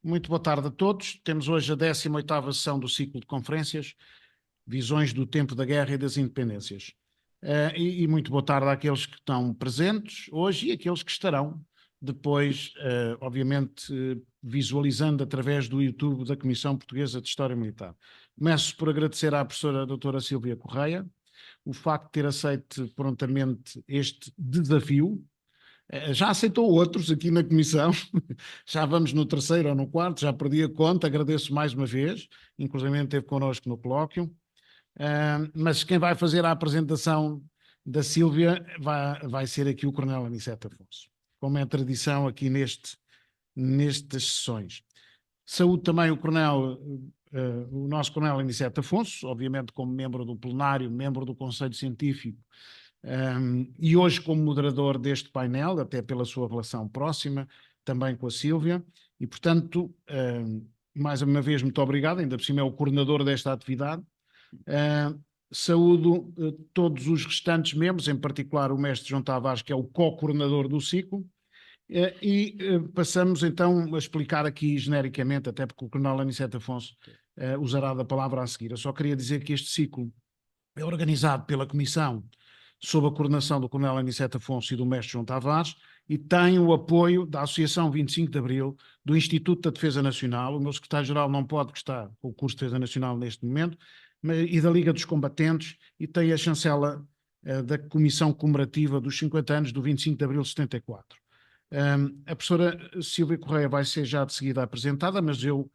Muito boa tarde a todos. Temos hoje a 18ª sessão do ciclo de conferências, Visões do Tempo da Guerra e das Independências. E muito boa tarde àqueles que estão presentes hoje e àqueles que estarão depois, obviamente, visualizando através do YouTube da Comissão Portuguesa de História Militar. Começo por agradecer à professora doutora Sílvia Correia o facto de ter aceito prontamente este desafio. Já aceitou outros aqui na comissão, já vamos no terceiro ou no quarto, já perdi a conta, agradeço mais uma vez, inclusive esteve connosco no colóquio, mas quem vai fazer a apresentação da Sílvia vai ser aqui o Coronel Aniceto Afonso, como é tradição aqui nestas sessões. Saúdo também o nosso Coronel Aniceto Afonso, obviamente como membro do plenário, membro do Conselho Científico, e hoje como moderador deste painel, até pela sua relação próxima, também com a Sílvia, e portanto, mais uma vez, muito obrigado, ainda por cima é o coordenador desta atividade. Saúdo todos os restantes membros, em particular o mestre João Tavares, que é o co-coordenador do ciclo, e passamos então a explicar aqui genericamente, até porque o Coronel Aniceto Afonso usará da palavra a seguir. Eu só queria dizer que este ciclo é organizado pela Comissão sob a coordenação do Coronel Aniceto Afonso e do mestre João Tavares, e tem o apoio da Associação 25 de Abril, do Instituto da Defesa Nacional. O meu secretário-geral não pode, porque está com o curso de Defesa Nacional neste momento, e da Liga dos Combatentes, e tem a chancela da Comissão Comemorativa dos 50 anos do 25 de Abril de 74. A professora Sílvia Correia vai ser já de seguida apresentada, mas eu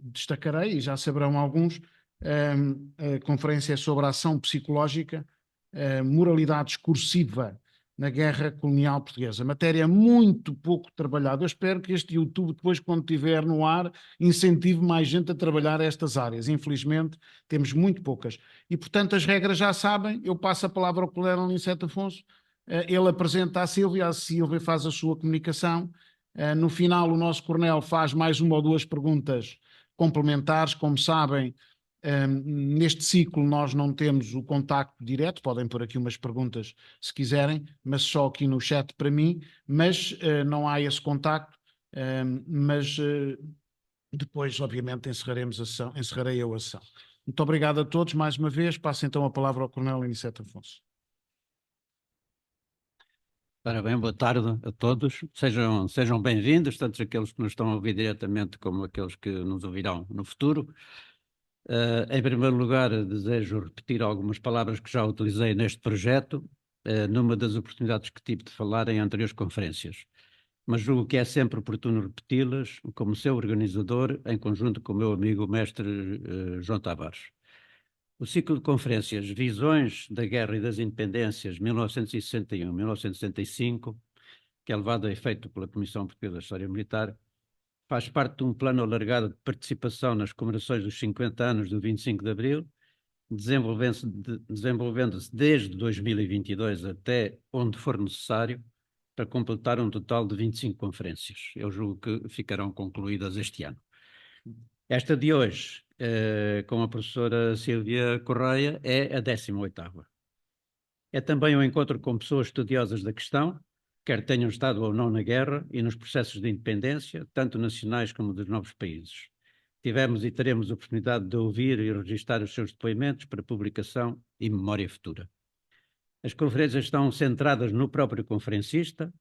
destacarei, e já saberão alguns, a conferência é sobre a ação psicológica, moralidade discursiva na guerra colonial portuguesa. Matéria muito pouco trabalhada. Eu espero que este YouTube, depois, quando estiver no ar, incentive mais gente a trabalhar estas áreas. Infelizmente, temos muito poucas. E, portanto, as regras já sabem. Eu passo a palavra ao colega Aniceto Afonso. Ele apresenta a Sílvia faz a sua comunicação. No final, o nosso coronel faz mais uma ou duas perguntas complementares. Como sabem, neste ciclo nós não temos o contacto direto, podem pôr aqui umas perguntas se quiserem, mas só aqui no chat para mim, mas não há esse contacto, mas depois obviamente encerrarei eu a sessão. Muito obrigado a todos mais uma vez, passo então a palavra ao Coronel Aniceto Afonso. Ora bem, boa tarde a todos, sejam bem-vindos, tanto aqueles que nos estão a ouvir diretamente como aqueles que nos ouvirão no futuro. Em primeiro lugar, desejo repetir algumas palavras que já utilizei neste projeto, numa das oportunidades que tive de falar em anteriores conferências, mas julgo que é sempre oportuno repeti-las como seu organizador, em conjunto com o meu amigo mestre João Tavares. O ciclo de conferências Visões da Guerra e das Independências 1961-1965, que é levado a efeito pela Comissão Portuguesa de História Militar, faz parte de um plano alargado de participação nas comemorações dos 50 anos do 25 de Abril, desenvolvendo-se desde 2022 até onde for necessário, para completar um total de 25 conferências. Eu julgo que ficarão concluídas este ano. Esta de hoje, com a professora Sílvia Correia, é a 18ª. É também um encontro com pessoas estudiosas da questão, quer tenham estado ou não na guerra e nos processos de independência, tanto nacionais como dos novos países. Tivemos e teremos a oportunidade de ouvir e registrar os seus depoimentos para publicação e memória futura. As conferências estão centradas no próprio conferencista,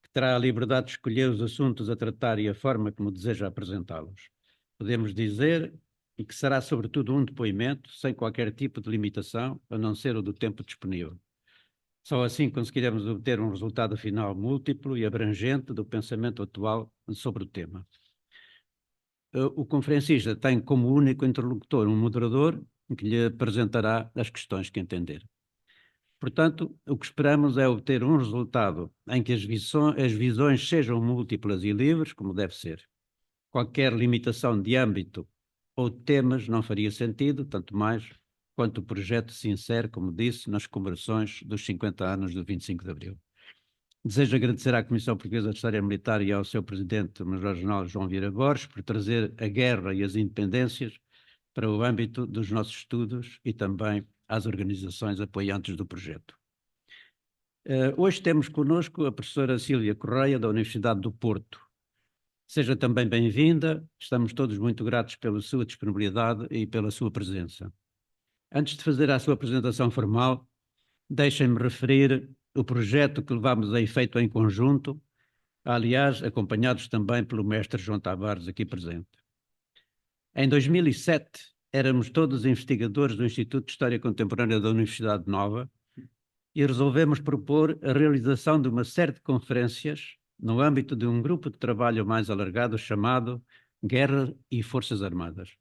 que terá a liberdade de escolher os assuntos a tratar e a forma como deseja apresentá-los. Podemos dizer que será sobretudo um depoimento, sem qualquer tipo de limitação, a não ser o do tempo disponível. Só assim conseguiremos obter um resultado final múltiplo e abrangente do pensamento atual sobre o tema. O conferencista tem como único interlocutor um moderador que lhe apresentará as questões que entender. Portanto, o que esperamos é obter um resultado em que as visões sejam múltiplas e livres, como deve ser. Qualquer limitação de âmbito ou de temas não faria sentido, tanto mais quanto o projeto se insere, como disse, nas comemorações dos 50 anos do 25 de Abril. Desejo agradecer à Comissão Portuguesa de História Militar e ao seu presidente, o Major-General João Vieira Borges, por trazer a guerra e as independências para o âmbito dos nossos estudos e também às organizações apoiantes do projeto. Hoje temos connosco a professora Sílvia Correia, da Universidade do Porto. Seja também bem-vinda, estamos todos muito gratos pela sua disponibilidade e pela sua presença. Antes de fazer a sua apresentação formal, deixem-me referir o projeto que levamos a efeito em conjunto, aliás, acompanhados também pelo mestre João Tavares, aqui presente. Em 2007, éramos todos investigadores do Instituto de História Contemporânea da Universidade Nova e resolvemos propor a realização de uma série de conferências no âmbito de um grupo de trabalho mais alargado chamado Guerra e Forças Armadas,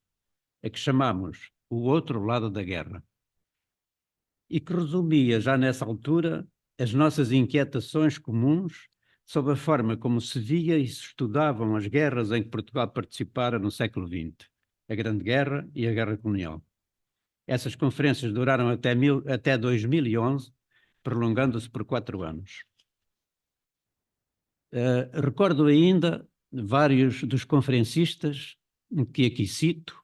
a que chamamos O Outro Lado da Guerra, e que resumia já nessa altura as nossas inquietações comuns sobre a forma como se via e se estudavam as guerras em que Portugal participara no século XX, a Grande Guerra e a Guerra Colonial. Essas conferências duraram até 2011, prolongando-se por 4 anos. Recordo ainda vários dos conferencistas que aqui cito,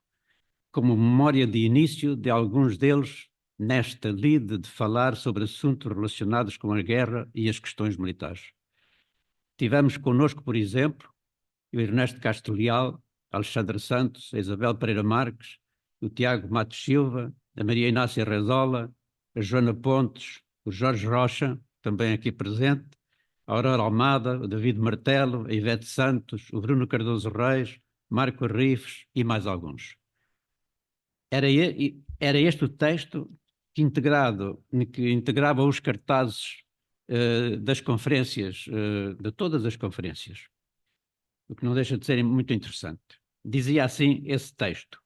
como memória de início de alguns deles nesta lide de falar sobre assuntos relacionados com a guerra e as questões militares. Tivemos connosco, por exemplo, o Ernesto Castro Leal, Alexandre Santos, a Isabel Pereira Marques, o Tiago Matos Silva, a Maria Inácia Rezola, a Joana Pontes, o Jorge Rocha, também aqui presente, a Aurora Almada, o David Martelo, a Ivete Santos, o Bruno Cardoso Reis, Marco Arrifes e mais alguns. Era este o texto que integrava os cartazes das conferências, de todas as conferências, o que não deixa de ser muito interessante. Dizia assim esse texto: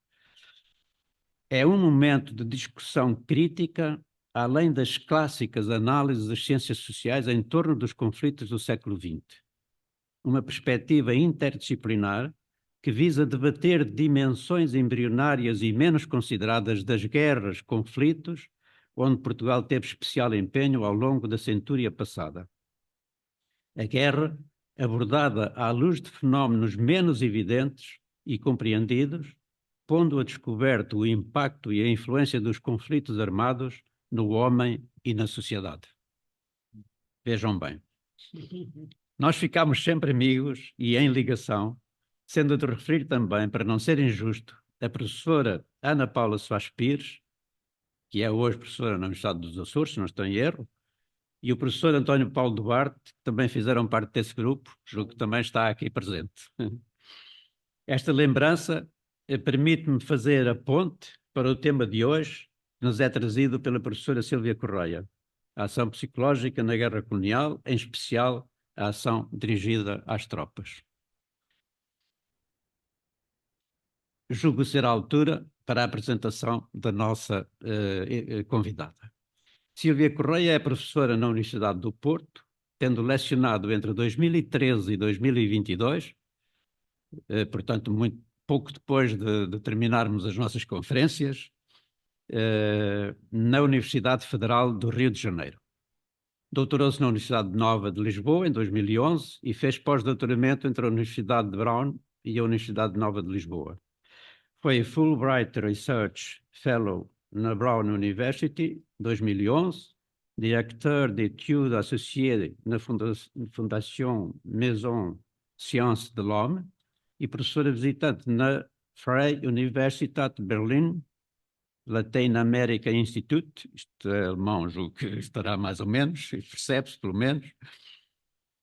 é um momento de discussão crítica, além das clássicas análises das ciências sociais em torno dos conflitos do século XX. Uma perspectiva interdisciplinar que visa debater dimensões embrionárias e menos consideradas das guerras, conflitos, onde Portugal teve especial empenho ao longo da centúria passada. A guerra, abordada à luz de fenómenos menos evidentes e compreendidos, pondo a descoberto o impacto e a influência dos conflitos armados no homem e na sociedade. Vejam bem, nós ficámos sempre amigos e em ligação, sendo de referir também, para não ser injusto, a professora Ana Paula Soares Pires, que é hoje professora na Universidade dos Açores, se não estou em erro, e o professor António Paulo Duarte, que também fizeram parte desse grupo, julgo que também está aqui presente. Esta lembrança permite-me fazer a ponte para o tema de hoje, que nos é trazido pela professora Sílvia Correia, a ação psicológica na guerra colonial, em especial a ação dirigida às tropas. Julgo ser a altura para a apresentação da nossa convidada. Sílvia Correia é professora na Universidade do Porto, tendo lecionado entre 2013 e 2022, portanto, muito pouco depois de terminarmos as nossas conferências, na Universidade Federal do Rio de Janeiro. Doutorou-se na Universidade Nova de Lisboa em 2011 e fez pós-doutoramento entre a Universidade de Brown e a Universidade Nova de Lisboa. Foi Fulbright Research Fellow na Brown University, 2011, diretor de études associées na Fondation Maison Sciences de l'Homme e professora visitante na Freie Universität Berlin, Latin America Institute, isto é alemão, julgo que estará mais ou menos, percebe-se pelo menos.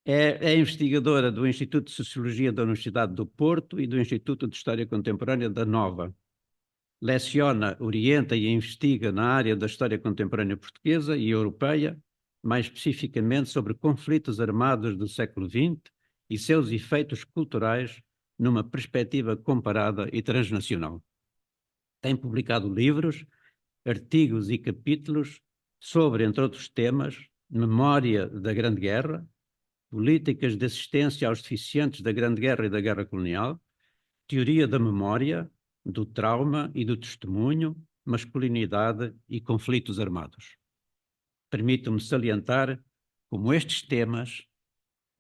É investigadora do Instituto de Sociologia da Universidade do Porto e do Instituto de História Contemporânea da Nova. Leciona, orienta e investiga na área da história contemporânea portuguesa e europeia, mais especificamente sobre conflitos armados do século XX e seus efeitos culturais numa perspectiva comparada e transnacional. Tem publicado livros, artigos e capítulos sobre, entre outros temas, memória da Grande Guerra, políticas de assistência aos deficientes da Grande Guerra e da Guerra Colonial, teoria da memória, do trauma e do testemunho, masculinidade e conflitos armados. Permito-me salientar como estes temas,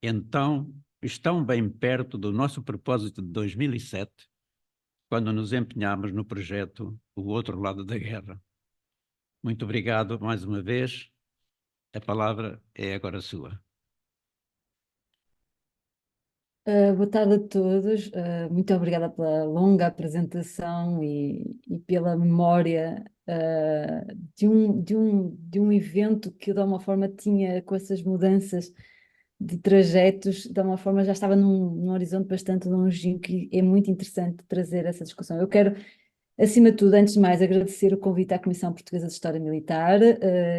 então, estão bem perto do nosso propósito de 2007, quando nos empenhámos no projeto O Outro Lado da Guerra. Muito obrigado mais uma vez. A palavra é agora sua. Boa tarde a todos. Muito obrigada pela longa apresentação e pela memória de um evento que, de alguma forma, tinha com essas mudanças de trajetos, de alguma forma já estava num horizonte bastante longínquo, que é muito interessante trazer essa discussão. Eu quero, acima de tudo, antes de mais, agradecer o convite à Comissão Portuguesa de História Militar.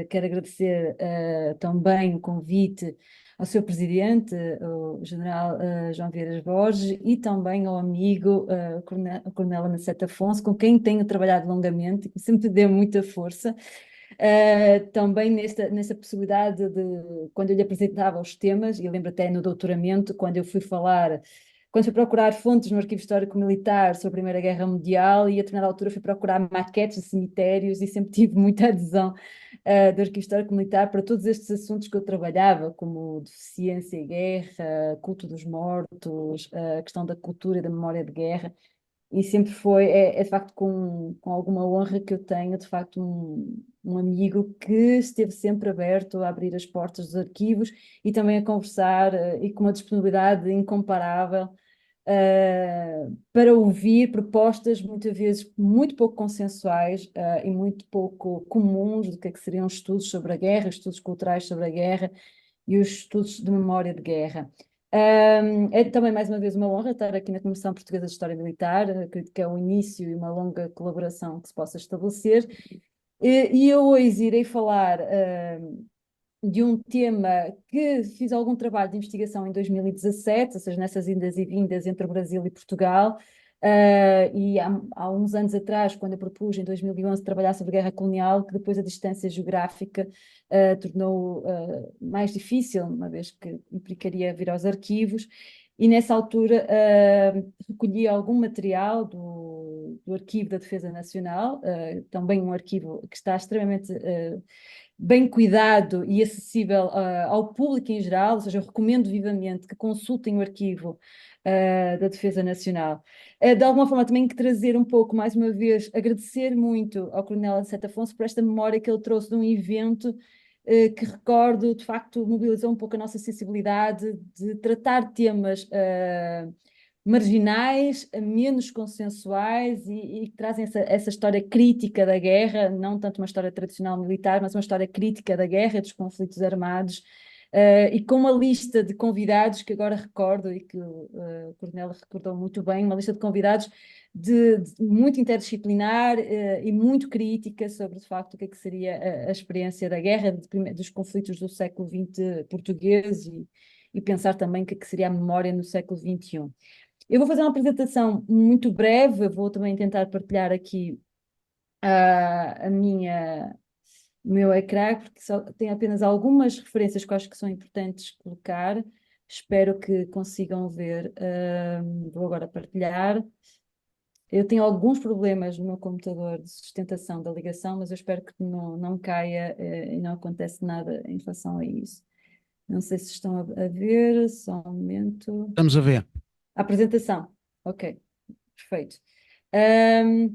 Quero agradecer também o convite ao seu presidente, o general João Vieiras Borges, e também ao amigo, o coronel Aniceto Afonso, com quem tenho trabalhado longamente e que sempre deu muita força. Também nesta possibilidade de, quando eu lhe apresentava os temas, e lembro até no doutoramento, quando fui procurar fontes no Arquivo Histórico Militar sobre a Primeira Guerra Mundial, e a determinada altura fui procurar maquetes de cemitérios, e sempre tive muita adesão do Arquivo Histórico Militar para todos estes assuntos que eu trabalhava, como deficiência e guerra, culto dos mortos, a questão da cultura e da memória de guerra. E sempre é de facto com alguma honra que eu tenho, de facto, um amigo que esteve sempre aberto a abrir as portas dos arquivos e também a conversar, e com uma disponibilidade incomparável, para ouvir propostas, muitas vezes muito pouco consensuais, e muito pouco comuns do que é que seriam estudos sobre a guerra, estudos culturais sobre a guerra e os estudos de memória de guerra. É também mais uma vez uma honra estar aqui na Comissão Portuguesa de História Militar. Acredito que é o início e uma longa colaboração que se possa estabelecer. E eu hoje irei falar de um tema que fiz algum trabalho de investigação em 2017, ou seja, nessas indas e vindas entre o Brasil e Portugal. E há uns anos atrás, quando eu propus em 2011 trabalhar sobre a guerra colonial, que depois a distância geográfica tornou mais difícil, uma vez que implicaria vir aos arquivos, e nessa altura recolhi algum material do Arquivo da Defesa Nacional, também um arquivo que está extremamente bem cuidado e acessível ao público em geral, ou seja, eu recomendo vivamente que consultem o arquivo da Defesa Nacional. De alguma forma também que trazer um pouco, mais uma vez, agradecer muito ao Coronel Aniceto Afonso por esta memória que ele trouxe de um evento que recordo, de facto, mobilizou um pouco a nossa sensibilidade de tratar temas marginais, menos consensuais e que trazem essa história crítica da guerra, não tanto uma história tradicional militar, mas uma história crítica da guerra, dos conflitos armados, e com uma lista de convidados que agora recordo e que o Coronel recordou muito bem, uma lista de convidados muito interdisciplinar e muito crítica sobre, de facto, o que é que seria a experiência da guerra, dos conflitos do século XX português e pensar também o que é que seria a memória no século XXI. Eu vou fazer uma apresentação muito breve, vou também tentar partilhar aqui o meu ecrã, porque só tem apenas algumas referências que eu acho que são importantes colocar. Espero que consigam ver. Vou agora partilhar. Eu tenho alguns problemas no meu computador de sustentação da ligação, mas eu espero que não caia e não acontece nada em relação a isso. Não sei se estão a ver, só um momento. Estamos a ver. A apresentação. Ok, perfeito. Ahm,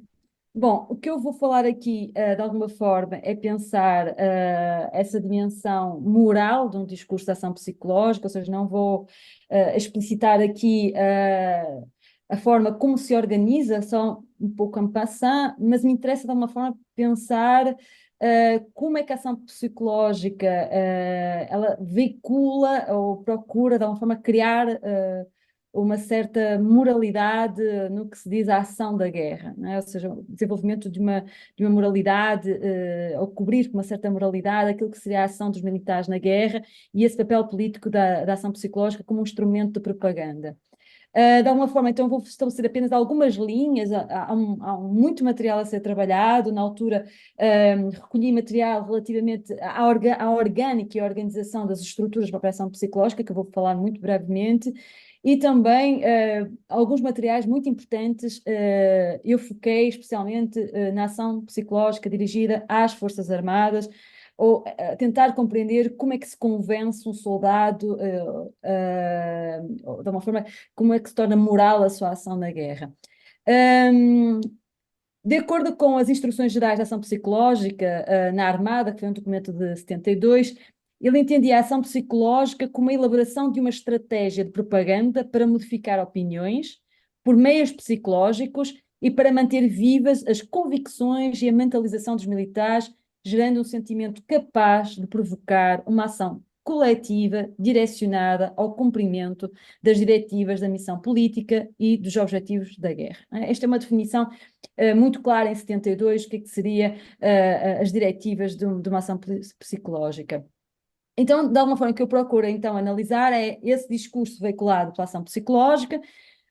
Bom, o que eu vou falar aqui, de alguma forma, é pensar essa dimensão moral de um discurso de ação psicológica, ou seja, não vou explicitar aqui a forma como se organiza, só um pouco en passant, mas me interessa de alguma forma pensar como é que a ação psicológica ela veicula ou procura de alguma forma criar uma certa moralidade no que se diz a ação da guerra, não é? Ou seja, o desenvolvimento de uma moralidade, ou cobrir com uma certa moralidade aquilo que seria a ação dos militares na guerra e esse papel político da ação psicológica como um instrumento de propaganda. De alguma forma, então, vou estabelecer apenas algumas linhas. Há muito material a ser trabalhado. Na altura, recolhi material relativamente à orgânica e à organização das estruturas para a ação psicológica, que eu vou falar muito brevemente, e também alguns materiais muito importantes. Eu foquei especialmente na ação psicológica dirigida às Forças Armadas, ou tentar compreender como é que se convence um soldado, de uma forma, como é que se torna moral a sua ação na guerra. De acordo com as Instruções Gerais de Ação Psicológica na Armada, que foi um documento de 72, Ele entendia a ação psicológica como a elaboração de uma estratégia de propaganda para modificar opiniões por meios psicológicos e para manter vivas as convicções e a mentalização dos militares, gerando um sentimento capaz de provocar uma ação coletiva direcionada ao cumprimento das diretivas da missão política e dos objetivos da guerra. Esta é uma definição muito clara em 72, o que seria as diretivas de uma ação psicológica. Então, de alguma forma que eu procuro então analisar é esse discurso veiculado pela ação psicológica,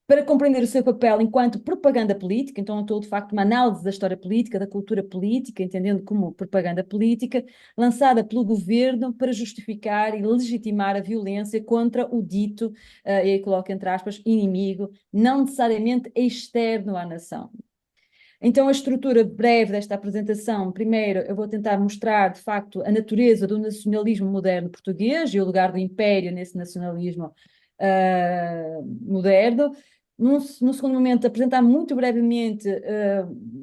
para compreender o seu papel enquanto propaganda política. Então eu estou de facto uma análise da história política, da cultura política, entendendo como propaganda política, lançada pelo governo para justificar e legitimar a violência contra o dito, e aí coloco entre aspas, inimigo, não necessariamente externo à nação. Então, a estrutura breve desta apresentação, primeiro eu vou tentar mostrar, de facto, a natureza do nacionalismo moderno português e o lugar do império nesse nacionalismo moderno. No segundo momento, apresentar muito brevemente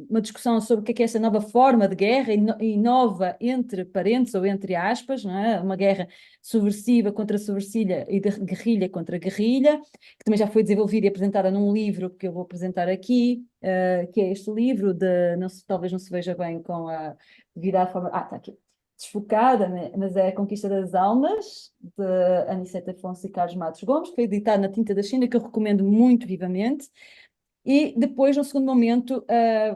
uma discussão sobre o que é essa nova forma de guerra, e nova entre parênteses ou entre aspas, não é? Uma guerra subversiva contra subversiva e de guerrilha contra guerrilha, que também já foi desenvolvida e apresentada num livro que eu vou apresentar aqui, que é este livro, talvez não se veja bem com a devido à forma... está aqui. Desfocada, mas é A Conquista das Almas, de Anicete Afonso e Carlos Matos Gomes, que foi editado na Tinta da China, que eu recomendo muito vivamente. E depois, no segundo momento,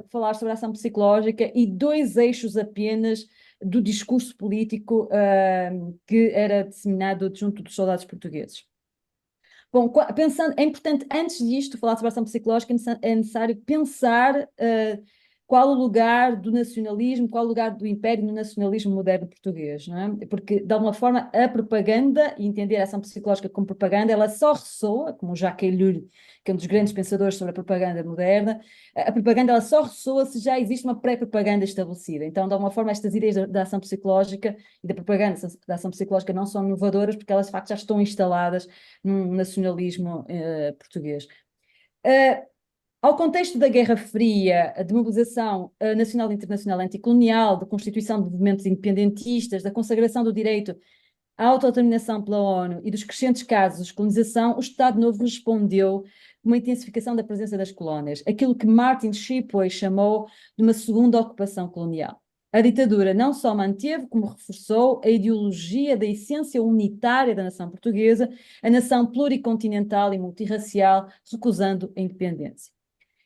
falar sobre a ação psicológica e 2 eixos apenas do discurso político que era disseminado junto dos soldados portugueses. Bom, pensando, é importante, antes disto, falar sobre a ação psicológica, é necessário pensar qual o lugar do nacionalismo, qual o lugar do império no nacionalismo moderno português, não é? Porque, de alguma forma, a propaganda, e entender a ação psicológica como propaganda, ela só ressoa, como Jacques Ellul, que é um dos grandes pensadores sobre a propaganda moderna, a propaganda ela só ressoa se já existe uma pré-propaganda estabelecida. Então, de alguma forma, estas ideias da ação psicológica e da propaganda da ação psicológica não são inovadoras, porque elas, de facto, já estão instaladas num nacionalismo português. Ao contexto da Guerra Fria, de mobilização nacional e internacional anticolonial, de constituição de movimentos independentistas, da consagração do direito à autodeterminação pela ONU e dos crescentes casos de colonização, o Estado Novo respondeu com uma intensificação da presença das colónias, aquilo que Martin Shipley chamou de uma segunda ocupação colonial. A ditadura não só manteve, como reforçou a ideologia da essência unitária da nação portuguesa, a nação pluricontinental e multirracial, recusando a independência.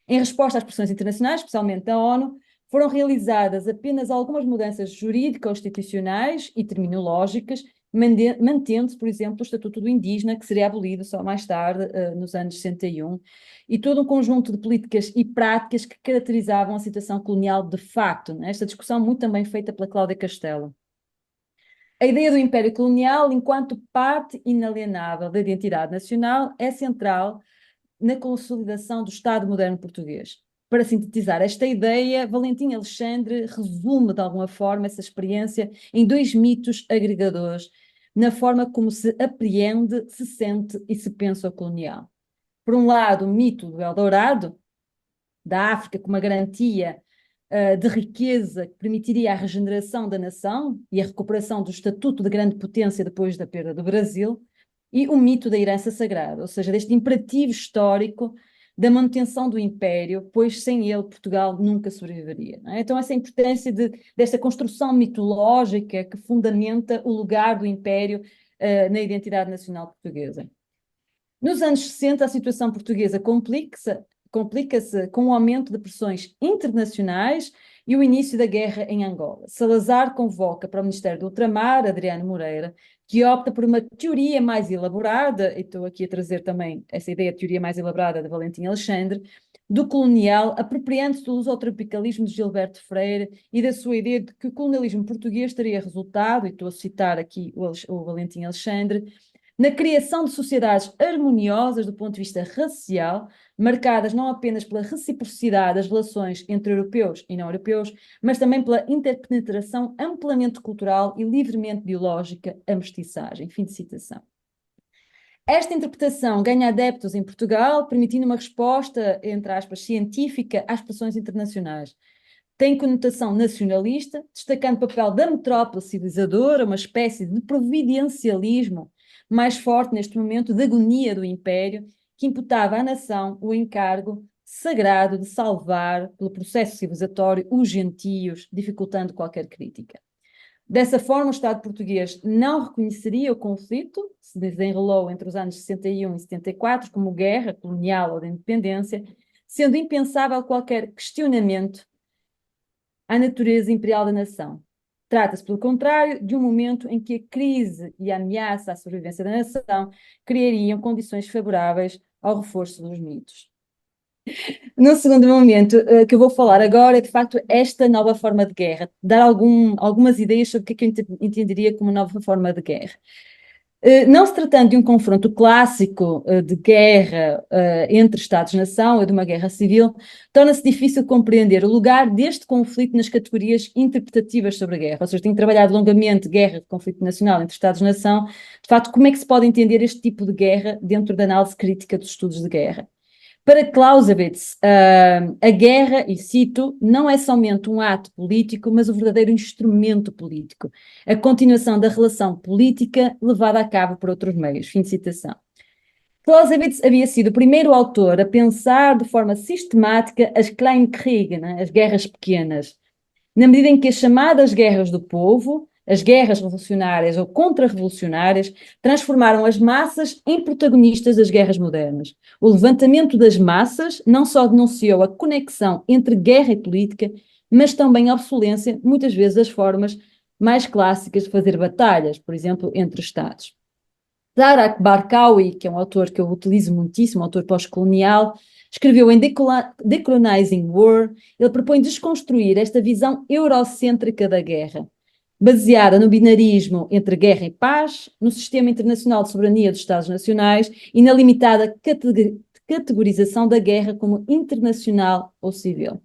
Em resposta às pressões internacionais, especialmente da ONU, foram realizadas apenas algumas mudanças jurídico-constitucionais e terminológicas, mantendo-se, por exemplo, o Estatuto do Indígena, que seria abolido só mais tarde, nos anos 61, e todo um conjunto de políticas e práticas que caracterizavam a situação colonial de facto, né? Esta discussão muito também feita pela Cláudia Castelo. A ideia do Império Colonial, enquanto parte inalienável da identidade nacional, é central na consolidação do Estado moderno português. Para sintetizar esta ideia, Valentim Alexandre resume de alguma forma essa experiência em 2 mitos agregadores, na forma como se apreende, se sente e se pensa o colonial. Por um lado, o mito do Eldorado, da África como uma garantia de riqueza que permitiria a regeneração da nação e a recuperação do estatuto de grande potência depois da perda do Brasil, e o mito da herança sagrada, ou seja, deste imperativo histórico da manutenção do império, pois sem ele Portugal nunca sobreviveria. Não é? Então essa importância desta construção mitológica que fundamenta o lugar do império na identidade nacional portuguesa. Nos anos 60, a situação portuguesa complica-se com o aumento de pressões internacionais e o início da guerra em Angola. Salazar convoca para o Ministério do Ultramar Adriano Moreira, que opta por uma teoria mais elaborada, e estou aqui a trazer também essa ideia de teoria mais elaborada de Valentim Alexandre, do colonial, apropriando-se do lusotropicalismo de Gilberto Freire e da sua ideia de que o colonialismo português teria resultado, e estou a citar aqui o Valentim Alexandre, na criação de sociedades harmoniosas do ponto de vista racial, marcadas não apenas pela reciprocidade das relações entre europeus e não europeus, mas também pela interpenetração amplamente cultural e livremente biológica, a mestiçagem. Fim de citação. Esta interpretação ganha adeptos em Portugal, permitindo uma resposta, entre aspas, científica às pressões internacionais. tem conotação nacionalista, destacando o papel da metrópole civilizadora, uma espécie de providencialismo mais forte neste momento de agonia do Império, que imputava à nação o encargo sagrado de salvar, pelo processo civilizatório, os gentios, dificultando qualquer crítica. Dessa forma, o Estado português não reconheceria o conflito, que se desenrolou entre os anos 61 e 74, como guerra colonial ou de independência, sendo impensável qualquer questionamento à natureza imperial da nação. Trata-se, pelo contrário, de um momento em que a crise e a ameaça à sobrevivência da nação criariam condições favoráveis ao reforço dos mitos. No segundo momento, que eu vou falar agora é, de facto, esta nova forma de guerra, dar algumas ideias sobre o que é que eu entenderia como nova forma de guerra. Não se tratando de um confronto clássico de guerra entre Estados-nação ou de uma guerra civil, torna-se difícil compreender o lugar deste conflito nas categorias interpretativas sobre a guerra. Ou seja, tenho trabalhado longamente guerra de conflito nacional entre Estados-nação. De facto, como é que se pode entender este tipo de guerra dentro da análise crítica dos estudos de guerra? Para Clausewitz, a guerra, e cito, não é somente um ato político, mas o verdadeiro instrumento político, a continuação da relação política levada a cabo por outros meios. Fim de citação. Clausewitz havia sido o primeiro autor a pensar de forma sistemática as Kleinkriege, né, as guerras pequenas, na medida em que as chamadas guerras do povo, as guerras revolucionárias ou contra-revolucionárias, transformaram as massas em protagonistas das guerras modernas. O levantamento das massas não só denunciou a conexão entre guerra e política, mas também a obsolência, muitas vezes, das formas mais clássicas de fazer batalhas, por exemplo, entre Estados. Zarak Barkawi, que é um autor que eu utilizo muitíssimo, um autor pós-colonial, escreveu em Decolonizing War, ele propõe desconstruir esta visão eurocêntrica da guerra, baseada no binarismo entre guerra e paz, no sistema internacional de soberania dos Estados nacionais e na limitada categorização da guerra como internacional ou civil.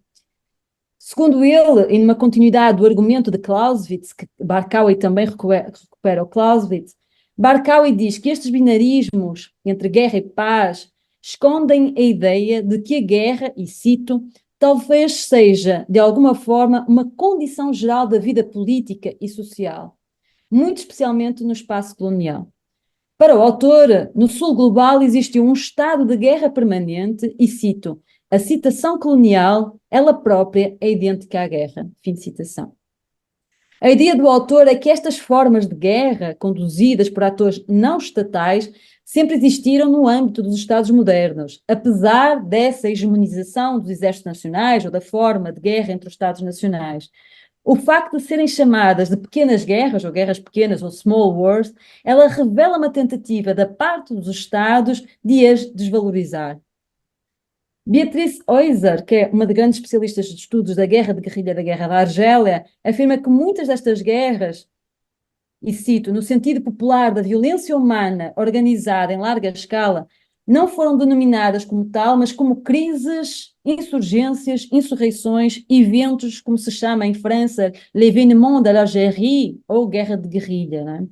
Segundo ele, e numa continuidade do argumento de Clausewitz, que Barkawi também recupera o Clausewitz, Barkawi diz que estes binarismos entre guerra e paz escondem a ideia de que a guerra, e cito, talvez seja, de alguma forma, uma condição geral da vida política e social, muito especialmente no espaço colonial. Para o autor, no sul global existiu um estado de guerra permanente, e cito, a citação colonial, ela própria, é idêntica à guerra. Fim de citação. A ideia do autor é que estas formas de guerra, conduzidas por atores não estatais, sempre existiram no âmbito dos Estados modernos, apesar dessa hegemonização dos exércitos nacionais ou da forma de guerra entre os Estados nacionais. O facto de serem chamadas de pequenas guerras, ou guerras pequenas, ou small wars, ela revela uma tentativa da parte dos Estados de as desvalorizar. Beatrice Heuser, que é uma de grandes especialistas de estudos da guerra de guerrilha da Guerra da Argélia, afirma que muitas destas guerras, e cito, no sentido popular da violência humana organizada em larga escala, não foram denominadas como tal, mas como crises, insurgências, insurreições, eventos, como se chama em França, l'événement de l'Algérie, ou guerra de guerrilha, não é?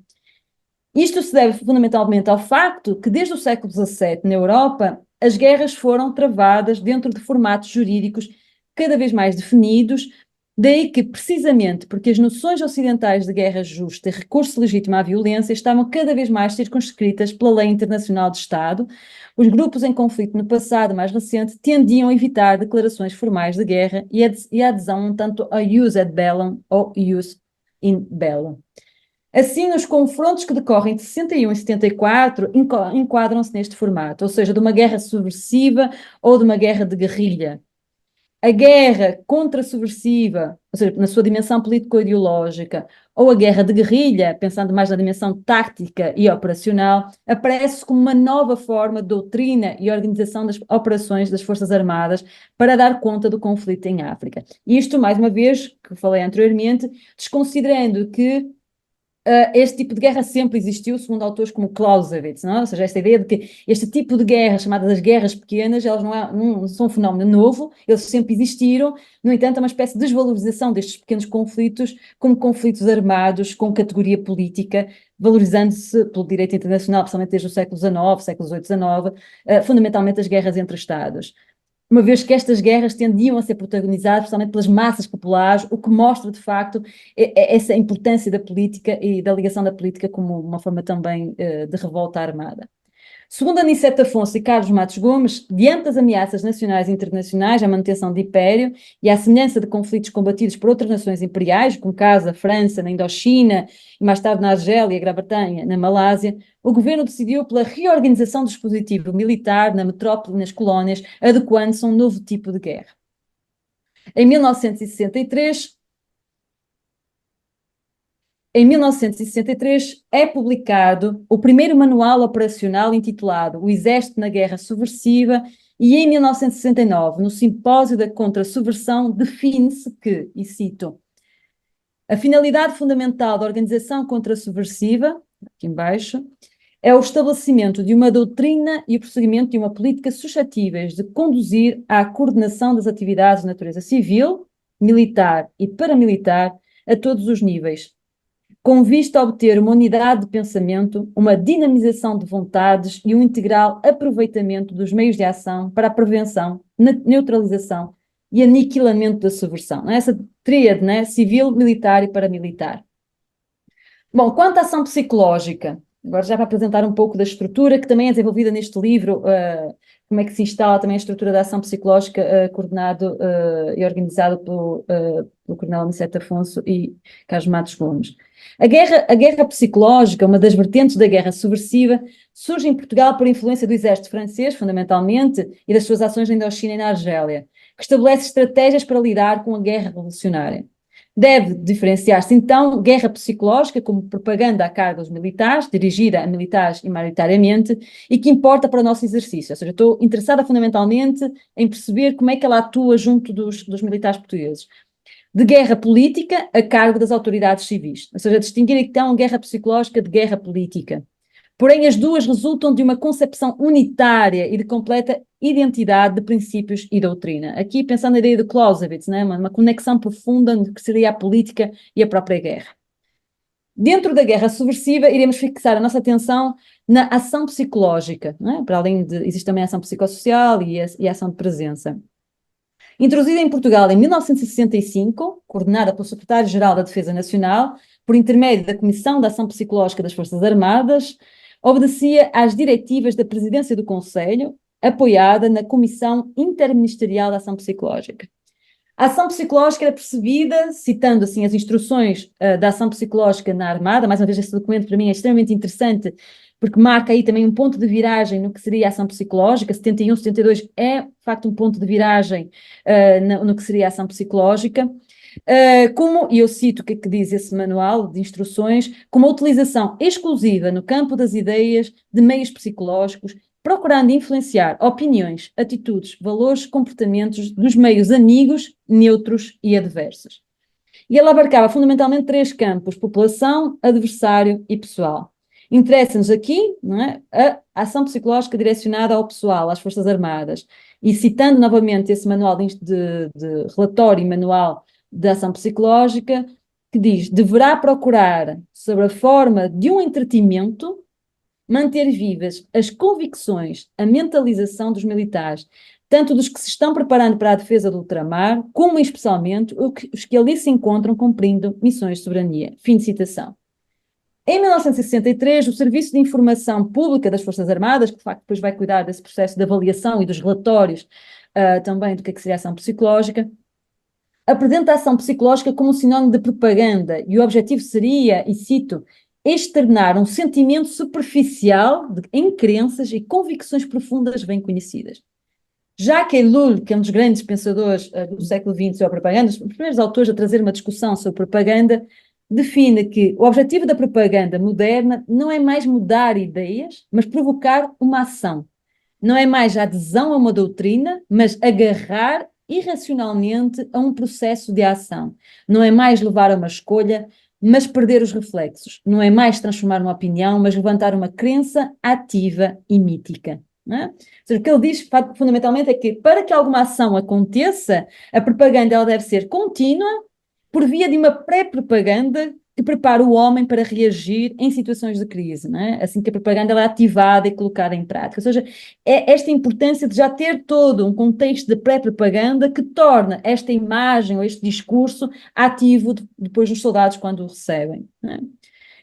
Isto se deve fundamentalmente ao facto que, desde o século XVII, na Europa, as guerras foram travadas dentro de formatos jurídicos cada vez mais definidos, daí que, precisamente porque as noções ocidentais de guerra justa e recurso legítimo à violência estavam cada vez mais circunscritas pela lei internacional de Estado, os grupos em conflito no passado mais recente tendiam a evitar declarações formais de guerra e a adesão um tanto a ius ad bellum ou ius in bellum. Assim, os confrontos que decorrem de 61 e 74 enquadram-se neste formato, ou seja, de uma guerra subversiva ou de uma guerra de guerrilha. A guerra contra-subversiva, ou seja, na sua dimensão político-ideológica, ou a guerra de guerrilha, pensando mais na dimensão tática e operacional, aparece como uma nova forma de doutrina e organização das operações das Forças Armadas para dar conta do conflito em África. Isto, mais uma vez, que falei anteriormente, desconsiderando que este tipo de guerra sempre existiu, segundo autores como Clausewitz, não é? Ou seja, esta ideia de que este tipo de guerras, chamadas as guerras pequenas, elas não são um fenómeno novo, eles sempre existiram, no entanto, é uma espécie de desvalorização destes pequenos conflitos como conflitos armados com categoria política, valorizando-se pelo direito internacional, principalmente desde o século XIX, século XVIII, XIX, fundamentalmente as guerras entre Estados. uma vez que estas guerras tendiam a ser protagonizadas principalmente pelas massas populares, o que mostra, de facto, essa importância da política e da ligação da política como uma forma também de revolta armada. Segundo Aniceto Afonso e Carlos Matos Gomes, diante das ameaças nacionais e internacionais à manutenção de império e à semelhança de conflitos combatidos por outras nações imperiais, como caso a França na Indochina e mais tarde na Argélia e a Grã-Bretanha na Malásia, o governo decidiu pela reorganização do dispositivo militar na metrópole e nas colónias, adequando-se a um novo tipo de guerra. Em 1963, é publicado o primeiro manual operacional intitulado O Exército na Guerra Subversiva e em 1969, no Simpósio da Contra-Subversão, define-se que, e cito, a finalidade fundamental da organização contra-subversiva, aqui embaixo, é o estabelecimento de uma doutrina e o prosseguimento de uma política suscetíveis de conduzir à coordenação das atividades de natureza civil, militar e paramilitar a todos os níveis, com vista a obter uma unidade de pensamento, uma dinamização de vontades e um integral aproveitamento dos meios de ação para a prevenção, neutralização e aniquilamento da subversão. Essa tríade, né? Civil, militar e paramilitar. Bom, quanto à ação psicológica, agora já para apresentar um pouco da estrutura que também é desenvolvida neste livro, como é que se instala também a estrutura da ação psicológica, coordenado e organizado pelo Coronel Aniceto Afonso e Carlos Matos Gomes. A guerra psicológica, uma das vertentes da guerra subversiva, surge em Portugal por influência do exército francês, fundamentalmente, e das suas ações na Indochina e na Argélia, que estabelece estratégias para lidar com a guerra revolucionária. Deve diferenciar-se, então, guerra psicológica como propaganda à carga dos militares, dirigida a militares e maioritariamente, e que importa para o nosso exercício. Ou seja, estou interessada fundamentalmente em perceber como é que ela atua junto dos militares portugueses. De guerra política a cargo das autoridades civis. Ou seja, distinguir então guerra psicológica de guerra política. Porém, as duas resultam de uma concepção unitária e de completa identidade de princípios e doutrina. Aqui pensando na ideia de Clausewitz, né? Uma conexão profunda no que seria a política e a própria guerra. Dentro da guerra subversiva, iremos fixar a nossa atenção na ação psicológica, né? Para além de, existe também a ação psicossocial e a ação de presença. Introduzida em Portugal em 1965, coordenada pelo Secretário-Geral da Defesa Nacional, por intermédio da Comissão de Ação Psicológica das Forças Armadas, obedecia às diretivas da Presidência do Conselho, apoiada na Comissão Interministerial de Ação Psicológica. A ação psicológica era percebida, citando assim as instruções da ação psicológica na Armada. Mais uma vez, este documento para mim é extremamente interessante, porque marca aí também um ponto de viragem no que seria a ação psicológica. 71, 72 é, de facto, um ponto de viragem no que seria a ação psicológica. E eu cito o que é que diz esse manual de instruções, como a utilização exclusiva no campo das ideias de meios psicológicos, procurando influenciar opiniões, atitudes, valores, comportamentos dos meios amigos, neutros e adversos. E ela abarcava fundamentalmente três campos: população, adversário e pessoal. Interessa-nos aqui, não é, a ação psicológica direcionada ao pessoal, às Forças Armadas. E citando novamente esse manual de relatório e manual de ação psicológica, que diz: deverá procurar, sob a forma de um entretenimento, manter vivas as convicções, a mentalização dos militares, tanto dos que se estão preparando para a defesa do ultramar, como especialmente os que ali se encontram cumprindo missões de soberania. Fim de citação. Em 1963, o Serviço de Informação Pública das Forças Armadas, que de facto depois vai cuidar desse processo de avaliação e dos relatórios também do que é que seria a ação psicológica, apresenta a ação psicológica como um sinónimo de propaganda, e o objetivo seria, e cito, externar um sentimento superficial em crenças e convicções profundas bem conhecidas. Jacques Ellul, que é um dos grandes pensadores do século XX sobre a propaganda, um dos primeiros autores a trazer uma discussão sobre propaganda, define que o objetivo da propaganda moderna não é mais mudar ideias, mas provocar uma ação. Não é mais a adesão a uma doutrina, mas agarrar irracionalmente a um processo de ação. Não é mais levar a uma escolha, mas perder os reflexos. Não é mais transformar uma opinião, mas levantar uma crença ativa e mítica. Não é? Ou seja, o que ele diz fundamentalmente é que para que alguma ação aconteça, a propaganda ela deve ser contínua, por via de uma pré-propaganda que prepara o homem para reagir em situações de crise, não é? Assim que a propaganda ela é ativada e colocada em prática. Ou seja, é esta importância de já ter todo um contexto de pré-propaganda que torna esta imagem ou este discurso ativo depois nos soldados quando o recebem, não é?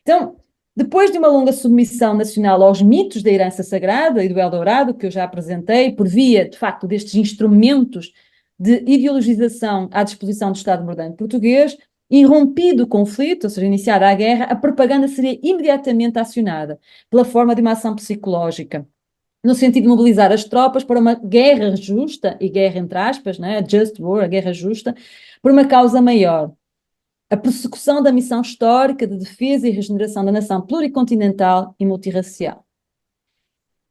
Então, depois de uma longa submissão nacional aos mitos da herança sagrada e do Eldorado, que eu já apresentei, por via, de facto, destes instrumentos de ideologização à disposição do Estado moderno português, irrompido o conflito, ou seja, iniciada a guerra, a propaganda seria imediatamente acionada pela forma de uma ação psicológica, no sentido de mobilizar as tropas para uma guerra justa, e guerra entre aspas, né, just war, a guerra justa, por uma causa maior. A persecução da missão histórica de defesa e regeneração da nação pluricontinental e multirracial.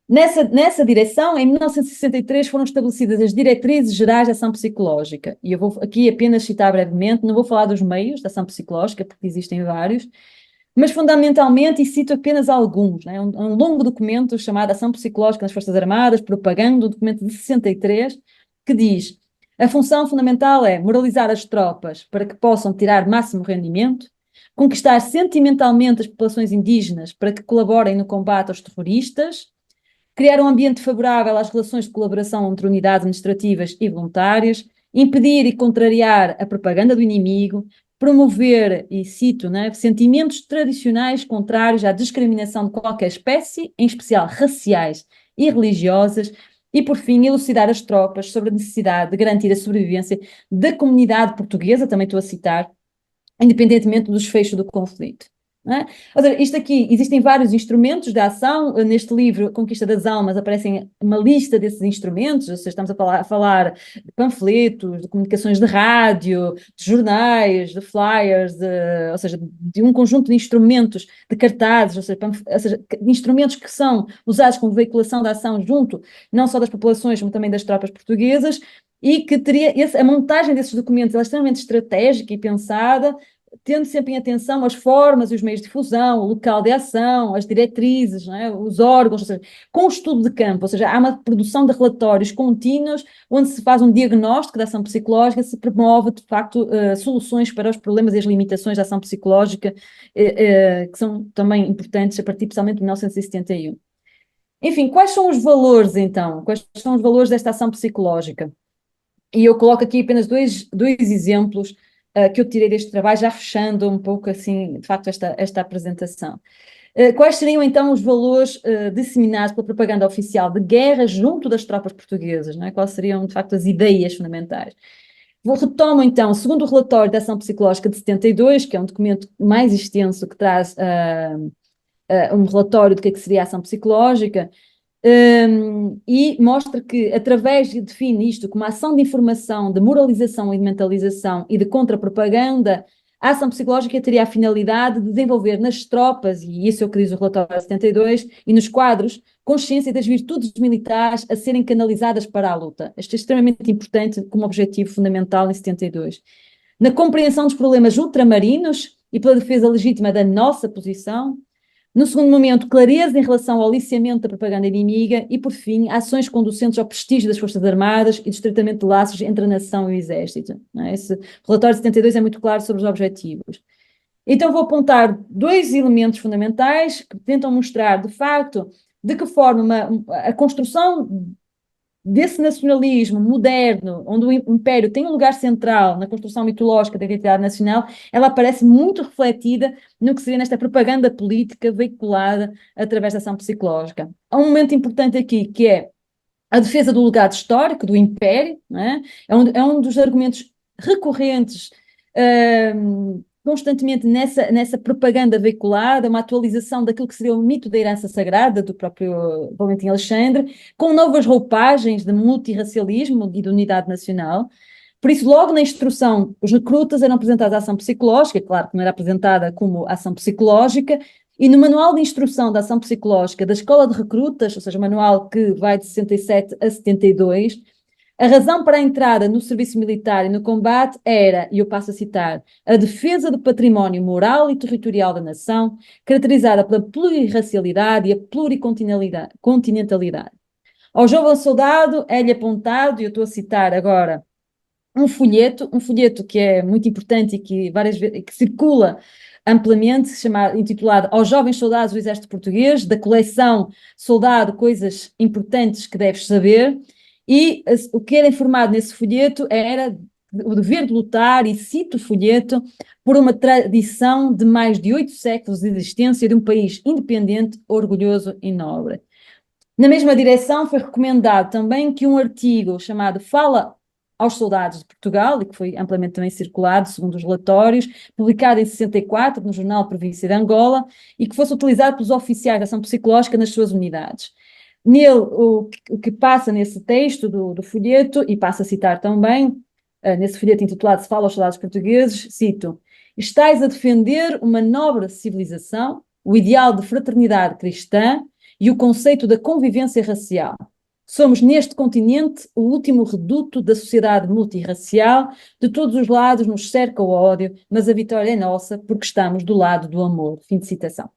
Nessa direção, em 1963 foram estabelecidas as diretrizes gerais da ação psicológica, e eu vou aqui apenas citar brevemente, não vou falar dos meios da ação psicológica, porque existem vários, mas fundamentalmente, e cito apenas alguns, né? Um longo documento chamado Ação Psicológica nas Forças Armadas, propaganda, um documento de 63, que diz: a função fundamental é moralizar as tropas para que possam tirar máximo rendimento, conquistar sentimentalmente as populações indígenas para que colaborem no combate aos terroristas, criar um ambiente favorável às relações de colaboração entre unidades administrativas e voluntárias, impedir e contrariar a propaganda do inimigo, promover, e cito, né, sentimentos tradicionais contrários à discriminação de qualquer espécie, em especial raciais e religiosas, e, por fim, elucidar as tropas sobre a necessidade de garantir a sobrevivência da comunidade portuguesa, também estou a citar, independentemente do desfecho do conflito. Não é? Ou seja, isto aqui, existem vários instrumentos de ação. Neste livro, Conquista das Almas, aparecem uma lista desses instrumentos, ou seja, estamos a falar de panfletos, de comunicações de rádio, de jornais, de flyers, ou seja, de um conjunto de instrumentos, de cartazes, ou seja, de instrumentos que são usados como veiculação da ação junto, não só das populações, como também das tropas portuguesas, e que teria a montagem desses documentos ela é extremamente estratégica e pensada, tendo sempre em atenção as formas e os meios de difusão, o local de ação, as diretrizes, não é? Os órgãos, ou seja, com o estudo de campo, ou seja, há uma produção de relatórios contínuos onde se faz um diagnóstico da ação psicológica, se promove, de facto, soluções para os problemas e as limitações da ação psicológica, que são também importantes a partir, especialmente de 1971. Enfim, quais são os valores, então? Quais são os valores desta ação psicológica? E eu coloco aqui apenas dois exemplos que eu tirei deste trabalho, já fechando um pouco assim, de facto, esta apresentação. Quais seriam então os valores disseminados pela propaganda oficial de guerra junto das tropas portuguesas, não é? Quais seriam, de facto, as ideias fundamentais? Retomo então, segundo o relatório da ação psicológica de 72, que é um documento mais extenso que traz um relatório do que seria a ação psicológica, e mostra que, através de define isto como ação de informação, de moralização e de mentalização e de contra-propaganda, a ação psicológica teria a finalidade de desenvolver nas tropas, e isso é o que diz o relatório 72, e nos quadros, consciência das virtudes militares a serem canalizadas para a luta. Isto é extremamente importante como objetivo fundamental em 72. Na compreensão dos problemas ultramarinos e pela defesa legítima da nossa posição. No segundo momento, clareza em relação ao aliciamento da propaganda inimiga e, por fim, ações conducentes ao prestígio das Forças Armadas e do estreitamento de laços entre a nação e o Exército. Não é? Esse relatório de 72 é muito claro sobre os objetivos. Então vou apontar dois elementos fundamentais que tentam mostrar, de facto, de que forma a construção desse nacionalismo moderno, onde o Império tem um lugar central na construção mitológica da identidade nacional, ela aparece muito refletida no que seria nesta propaganda política veiculada através da ação psicológica. Há um momento importante aqui, que é a defesa do legado histórico do Império, não é? É um dos argumentos recorrentes constantemente nessa propaganda veiculada, uma atualização daquilo que seria o mito da herança sagrada do próprio Valentim Alexandre, com novas roupagens de multirracialismo e de unidade nacional. Por isso, logo na instrução, os recrutas eram apresentados à ação psicológica, claro que não era apresentada como ação psicológica, e no manual de instrução da ação psicológica da Escola de Recrutas, ou seja, o manual que vai de 67 a 72, a razão para a entrada no serviço militar e no combate era, e eu passo a citar, a defesa do património moral e territorial da nação, caracterizada pela pluriracialidade e a pluricontinentalidade. Ao jovem soldado é-lhe apontado, e eu estou a citar agora, um folheto que é muito importante e que várias vezes que circula amplamente, intitulado Aos Jovens Soldados do Exército Português, da coleção Soldado, Coisas Importantes que Deves Saber, e o que era informado nesse folheto era o dever de lutar, e cito o folheto, por uma tradição de mais de 8 séculos de existência de um país independente, orgulhoso e nobre. Na mesma direção foi recomendado também que um artigo chamado Fala aos Soldados de Portugal, e que foi amplamente também circulado, segundo os relatórios, publicado em 64 no Jornal Província de Angola, e que fosse utilizado pelos oficiais de ação psicológica nas suas unidades. Nele, o que passa nesse texto do folheto, e passo a citar também, nesse folheto intitulado Se Fala aos Soldados Portugueses, cito: Estais a defender uma nobre civilização, o ideal de fraternidade cristã e o conceito da convivência racial. Somos neste continente o último reduto da sociedade multirracial, de todos os lados nos cerca o ódio, mas a vitória é nossa porque estamos do lado do amor. Fim de citação.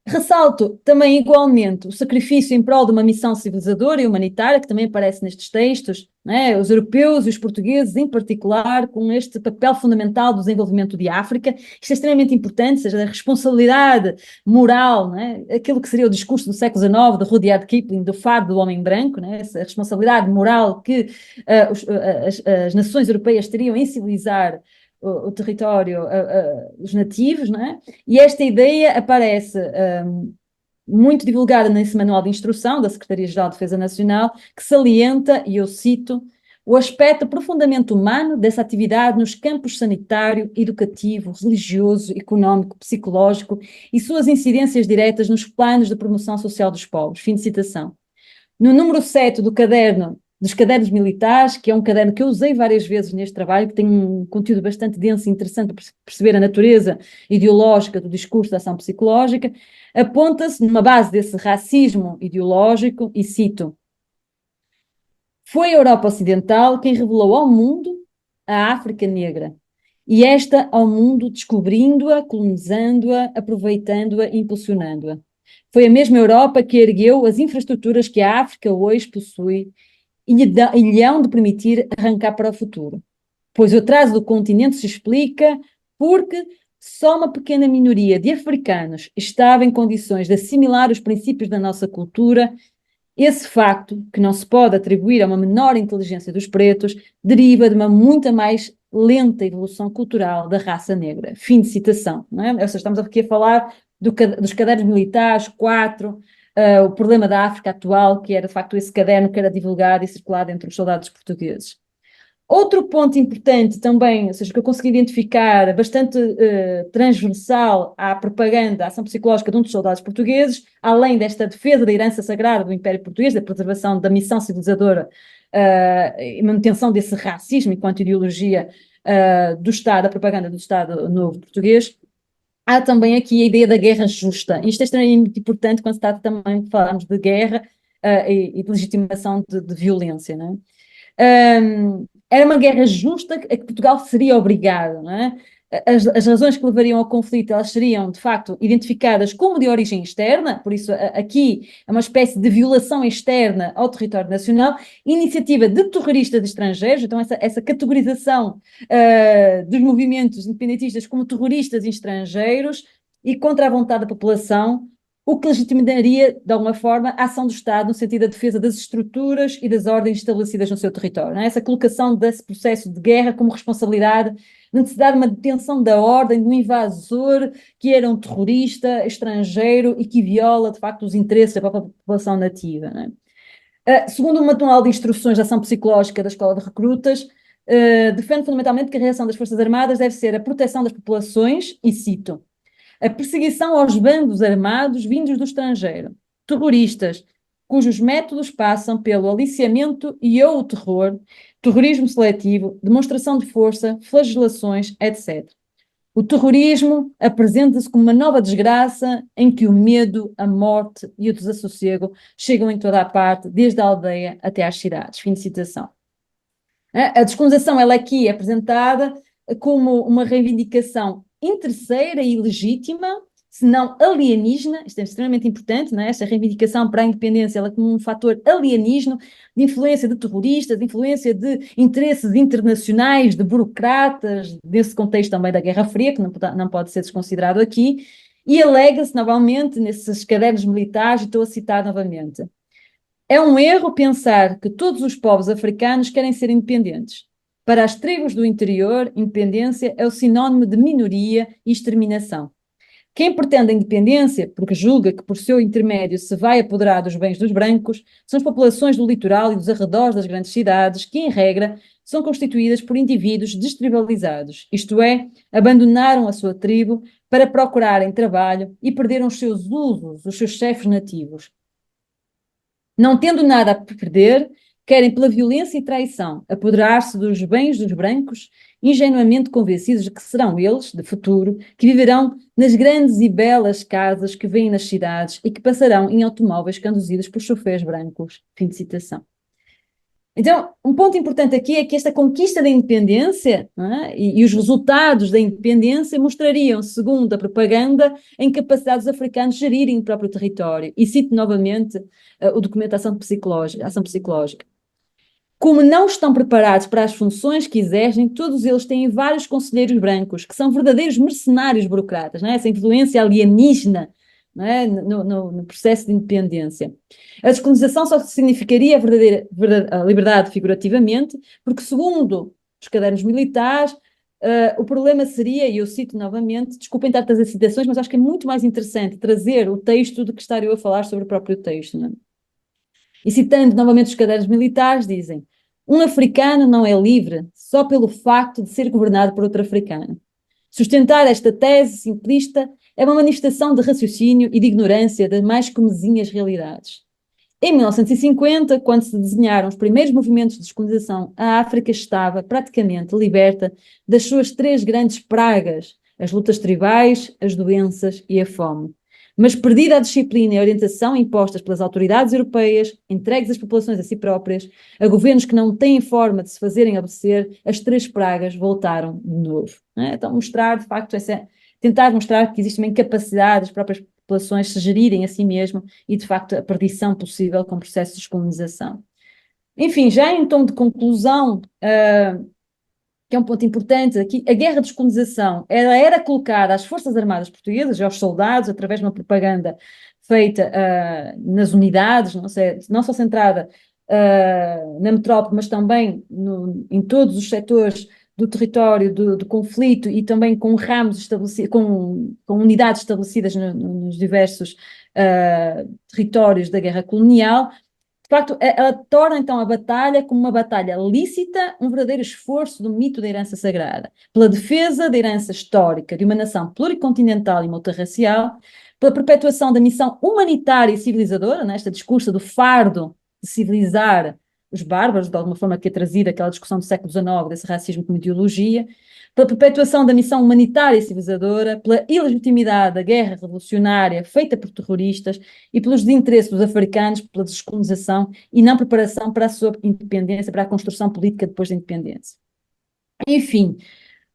Ressalto também igualmente o sacrifício em prol de uma missão civilizadora e humanitária, que também aparece nestes textos, né? Os europeus e os portugueses em particular, com este papel fundamental do desenvolvimento de África. Isto é extremamente importante, seja a responsabilidade moral, né? Aquilo que seria o discurso do século XIX, de Rudyard Kipling, do fardo do homem branco, né? Essa responsabilidade moral que as nações europeias teriam em civilizar o território, os nativos, não é? E esta ideia aparece muito divulgada nesse manual de instrução da Secretaria-Geral de Defesa Nacional, que salienta, e eu cito, o aspecto profundamente humano dessa atividade nos campos sanitário, educativo, religioso, económico, psicológico e suas incidências diretas nos planos de promoção social dos povos. Fim de citação. No número 7 do caderno dos cadernos militares, que é um caderno que eu usei várias vezes neste trabalho, que tem um conteúdo bastante denso e interessante para perceber a natureza ideológica do discurso da ação psicológica, aponta-se numa base desse racismo ideológico, e cito: foi a Europa Ocidental quem revelou ao mundo a África Negra, e esta ao mundo descobrindo-a, colonizando-a, aproveitando-a e impulsionando-a. Foi a mesma Europa que ergueu as infraestruturas que a África hoje possui e lhe hão de permitir arrancar para o futuro. Pois o atraso do continente se explica porque só uma pequena minoria de africanos estava em condições de assimilar os princípios da nossa cultura. Esse facto, que não se pode atribuir a uma menor inteligência dos pretos, deriva de uma muito mais lenta evolução cultural da raça negra. Fim de citação. Não é? Ou seja, estamos aqui a falar dos cadernos militares, 4, o problema da África atual, que era de facto esse caderno que era divulgado e circulado entre os soldados portugueses. Outro ponto importante também, ou seja, que eu consegui identificar bastante transversal à propaganda, à ação psicológica de um dos soldados portugueses, além desta defesa da herança sagrada do Império Português, da preservação da missão civilizadora e manutenção desse racismo enquanto ideologia do Estado, a propaganda do Estado Novo Português, há também aqui a ideia da guerra justa. Isto é extremamente importante quando se trata também de falarmos de guerra e de legitimação de violência, não é? Era uma guerra justa a que Portugal seria obrigado, não é? As razões que levariam ao conflito, elas seriam, de facto, identificadas como de origem externa, por isso aqui é uma espécie de violação externa ao território nacional, iniciativa de terroristas estrangeiros, então essa categorização dos movimentos independentistas como terroristas estrangeiros e contra a vontade da população, o que legitimaria, de alguma forma, a ação do Estado no sentido da defesa das estruturas e das ordens estabelecidas no seu território. Não é? Essa colocação desse processo de guerra como responsabilidade, de necessidade de uma detenção da ordem, de um invasor que era um terrorista estrangeiro e que viola, de facto, os interesses da própria população nativa. Não é? Segundo o manual de instruções de ação psicológica da Escola de Recrutas, defende fundamentalmente que a reação das Forças Armadas deve ser a proteção das populações, e cito: a perseguição aos bandos armados vindos do estrangeiro, terroristas, cujos métodos passam pelo aliciamento e ou o terror, terrorismo seletivo, demonstração de força, flagelações, etc. O terrorismo apresenta-se como uma nova desgraça em que o medo, a morte e o desassossego chegam em toda a parte, desde a aldeia até às cidades. Fim de citação. A descolonização, ela aqui é apresentada como uma reivindicação interesseira e legítima, senão alienígena. Isto é extremamente importante, não é? Esta reivindicação para a independência, ela como um fator alienígeno, de influência de terroristas, de influência de interesses internacionais, de burocratas, desse contexto também da Guerra Fria, que não pode ser desconsiderado aqui, e alega-se novamente nesses cadernos militares, e estou a citar novamente: é um erro pensar que todos os povos africanos querem ser independentes. Para as tribos do interior, independência é o sinónimo de minoria e exterminação. Quem pretende a independência, porque julga que por seu intermédio se vai apoderar dos bens dos brancos, são as populações do litoral e dos arredores das grandes cidades, que, em regra, são constituídas por indivíduos destribalizados, isto é, abandonaram a sua tribo para procurarem trabalho e perderam os seus usos, os seus chefes nativos. Não tendo nada a perder, querem pela violência e traição apoderar-se dos bens dos brancos, ingenuamente convencidos de que serão eles, de futuro, que viverão nas grandes e belas casas que vêm nas cidades e que passarão em automóveis conduzidos por chofés brancos. Fim de citação. Então, um ponto importante aqui é que esta conquista da independência, não é? e os resultados da independência mostrariam, segundo a propaganda, a incapacidade dos africanos de gerirem o próprio território. E cito novamente o documento Ação Psicológica. Como não estão preparados para as funções que exercem, todos eles têm vários conselheiros brancos, que são verdadeiros mercenários burocratas, não é? Essa influência alienígena, não é? no processo de independência. A descolonização só significaria a liberdade figurativamente, porque, segundo os cadernos militares, o problema seria, e eu cito novamente, desculpem estar a trazer citações, mas acho que é muito mais interessante trazer o texto do que estar eu a falar sobre o próprio texto, não é? E citando novamente os cadernos militares, dizem: um africano não é livre só pelo facto de ser governado por outro africano. Sustentar esta tese simplista é uma manifestação de raciocínio e de ignorância das mais comezinhas realidades. Em 1950, quando se desenharam os primeiros movimentos de descolonização, a África estava praticamente liberta das suas três grandes pragas: as lutas tribais, as doenças e a fome. Mas perdida a disciplina e a orientação impostas pelas autoridades europeias, entregues às populações a si próprias, a governos que não têm forma de se fazerem obedecer, as três pragas voltaram de novo. Então, mostrar, de facto, tentar mostrar que existe uma incapacidade das próprias populações se gerirem a si mesmo e, de facto, a perdição possível com o processo de descolonização. Enfim, já em tom de conclusão, que é um ponto importante aqui, a guerra de descolonização era colocada às Forças Armadas Portuguesas e aos soldados, através de uma propaganda feita nas unidades, não só centrada na metrópole, mas também em todos os setores do território do conflito e também com ramos estabelecidos, com unidades estabelecidas nos diversos territórios da guerra colonial. De facto, ela torna então a batalha como uma batalha lícita, um verdadeiro esforço do mito da herança sagrada, pela defesa da herança histórica de uma nação pluricontinental e multirracial, pela perpetuação da missão humanitária e civilizadora, nesta discurso do fardo de civilizar os bárbaros, de alguma forma que é trazida aquela discussão do século XIX, desse racismo como ideologia, pela perpetuação da missão humanitária e civilizadora, pela ilegitimidade da guerra revolucionária feita por terroristas e pelos desinteresses dos africanos pela descolonização e não preparação para a sua independência, para a construção política depois da independência. Enfim,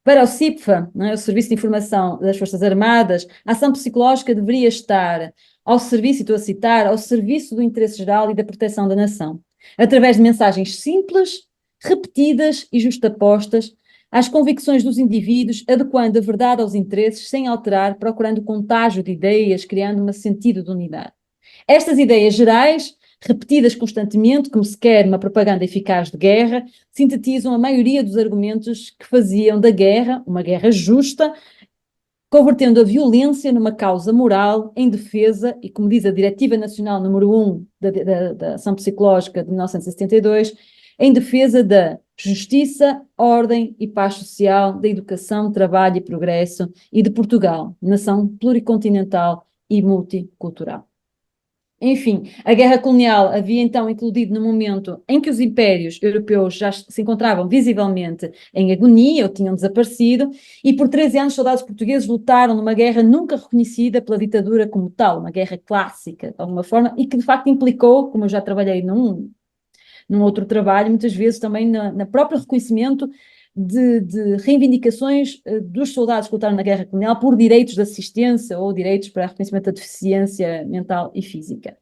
para o CIPFA, o Serviço de Informação das Forças Armadas, a ação psicológica deveria estar ao serviço, e estou a citar, ao serviço do interesse geral e da proteção da nação, através de mensagens simples, repetidas e justapostas às convicções dos indivíduos, adequando a verdade aos interesses, sem alterar, procurando contágio de ideias, criando um sentido de unidade. Estas ideias gerais, repetidas constantemente, como se quer uma propaganda eficaz de guerra, sintetizam a maioria dos argumentos que faziam da guerra uma guerra justa, convertendo a violência numa causa moral em defesa, e como diz a Diretiva Nacional número 1 da Ação Psicológica de 1972, em defesa da justiça, ordem e paz social, da educação, trabalho e progresso, e de Portugal, nação pluricontinental e multicultural. Enfim, a guerra colonial havia então eclodido no momento em que os impérios europeus já se encontravam visivelmente em agonia ou tinham desaparecido, e por 13 anos soldados portugueses lutaram numa guerra nunca reconhecida pela ditadura como tal, uma guerra clássica, de alguma forma, e que de facto implicou, como eu já trabalhei num outro trabalho, muitas vezes também no próprio reconhecimento de reivindicações dos soldados que lutaram na guerra colonial por direitos de assistência ou direitos para reconhecimento da deficiência mental e física.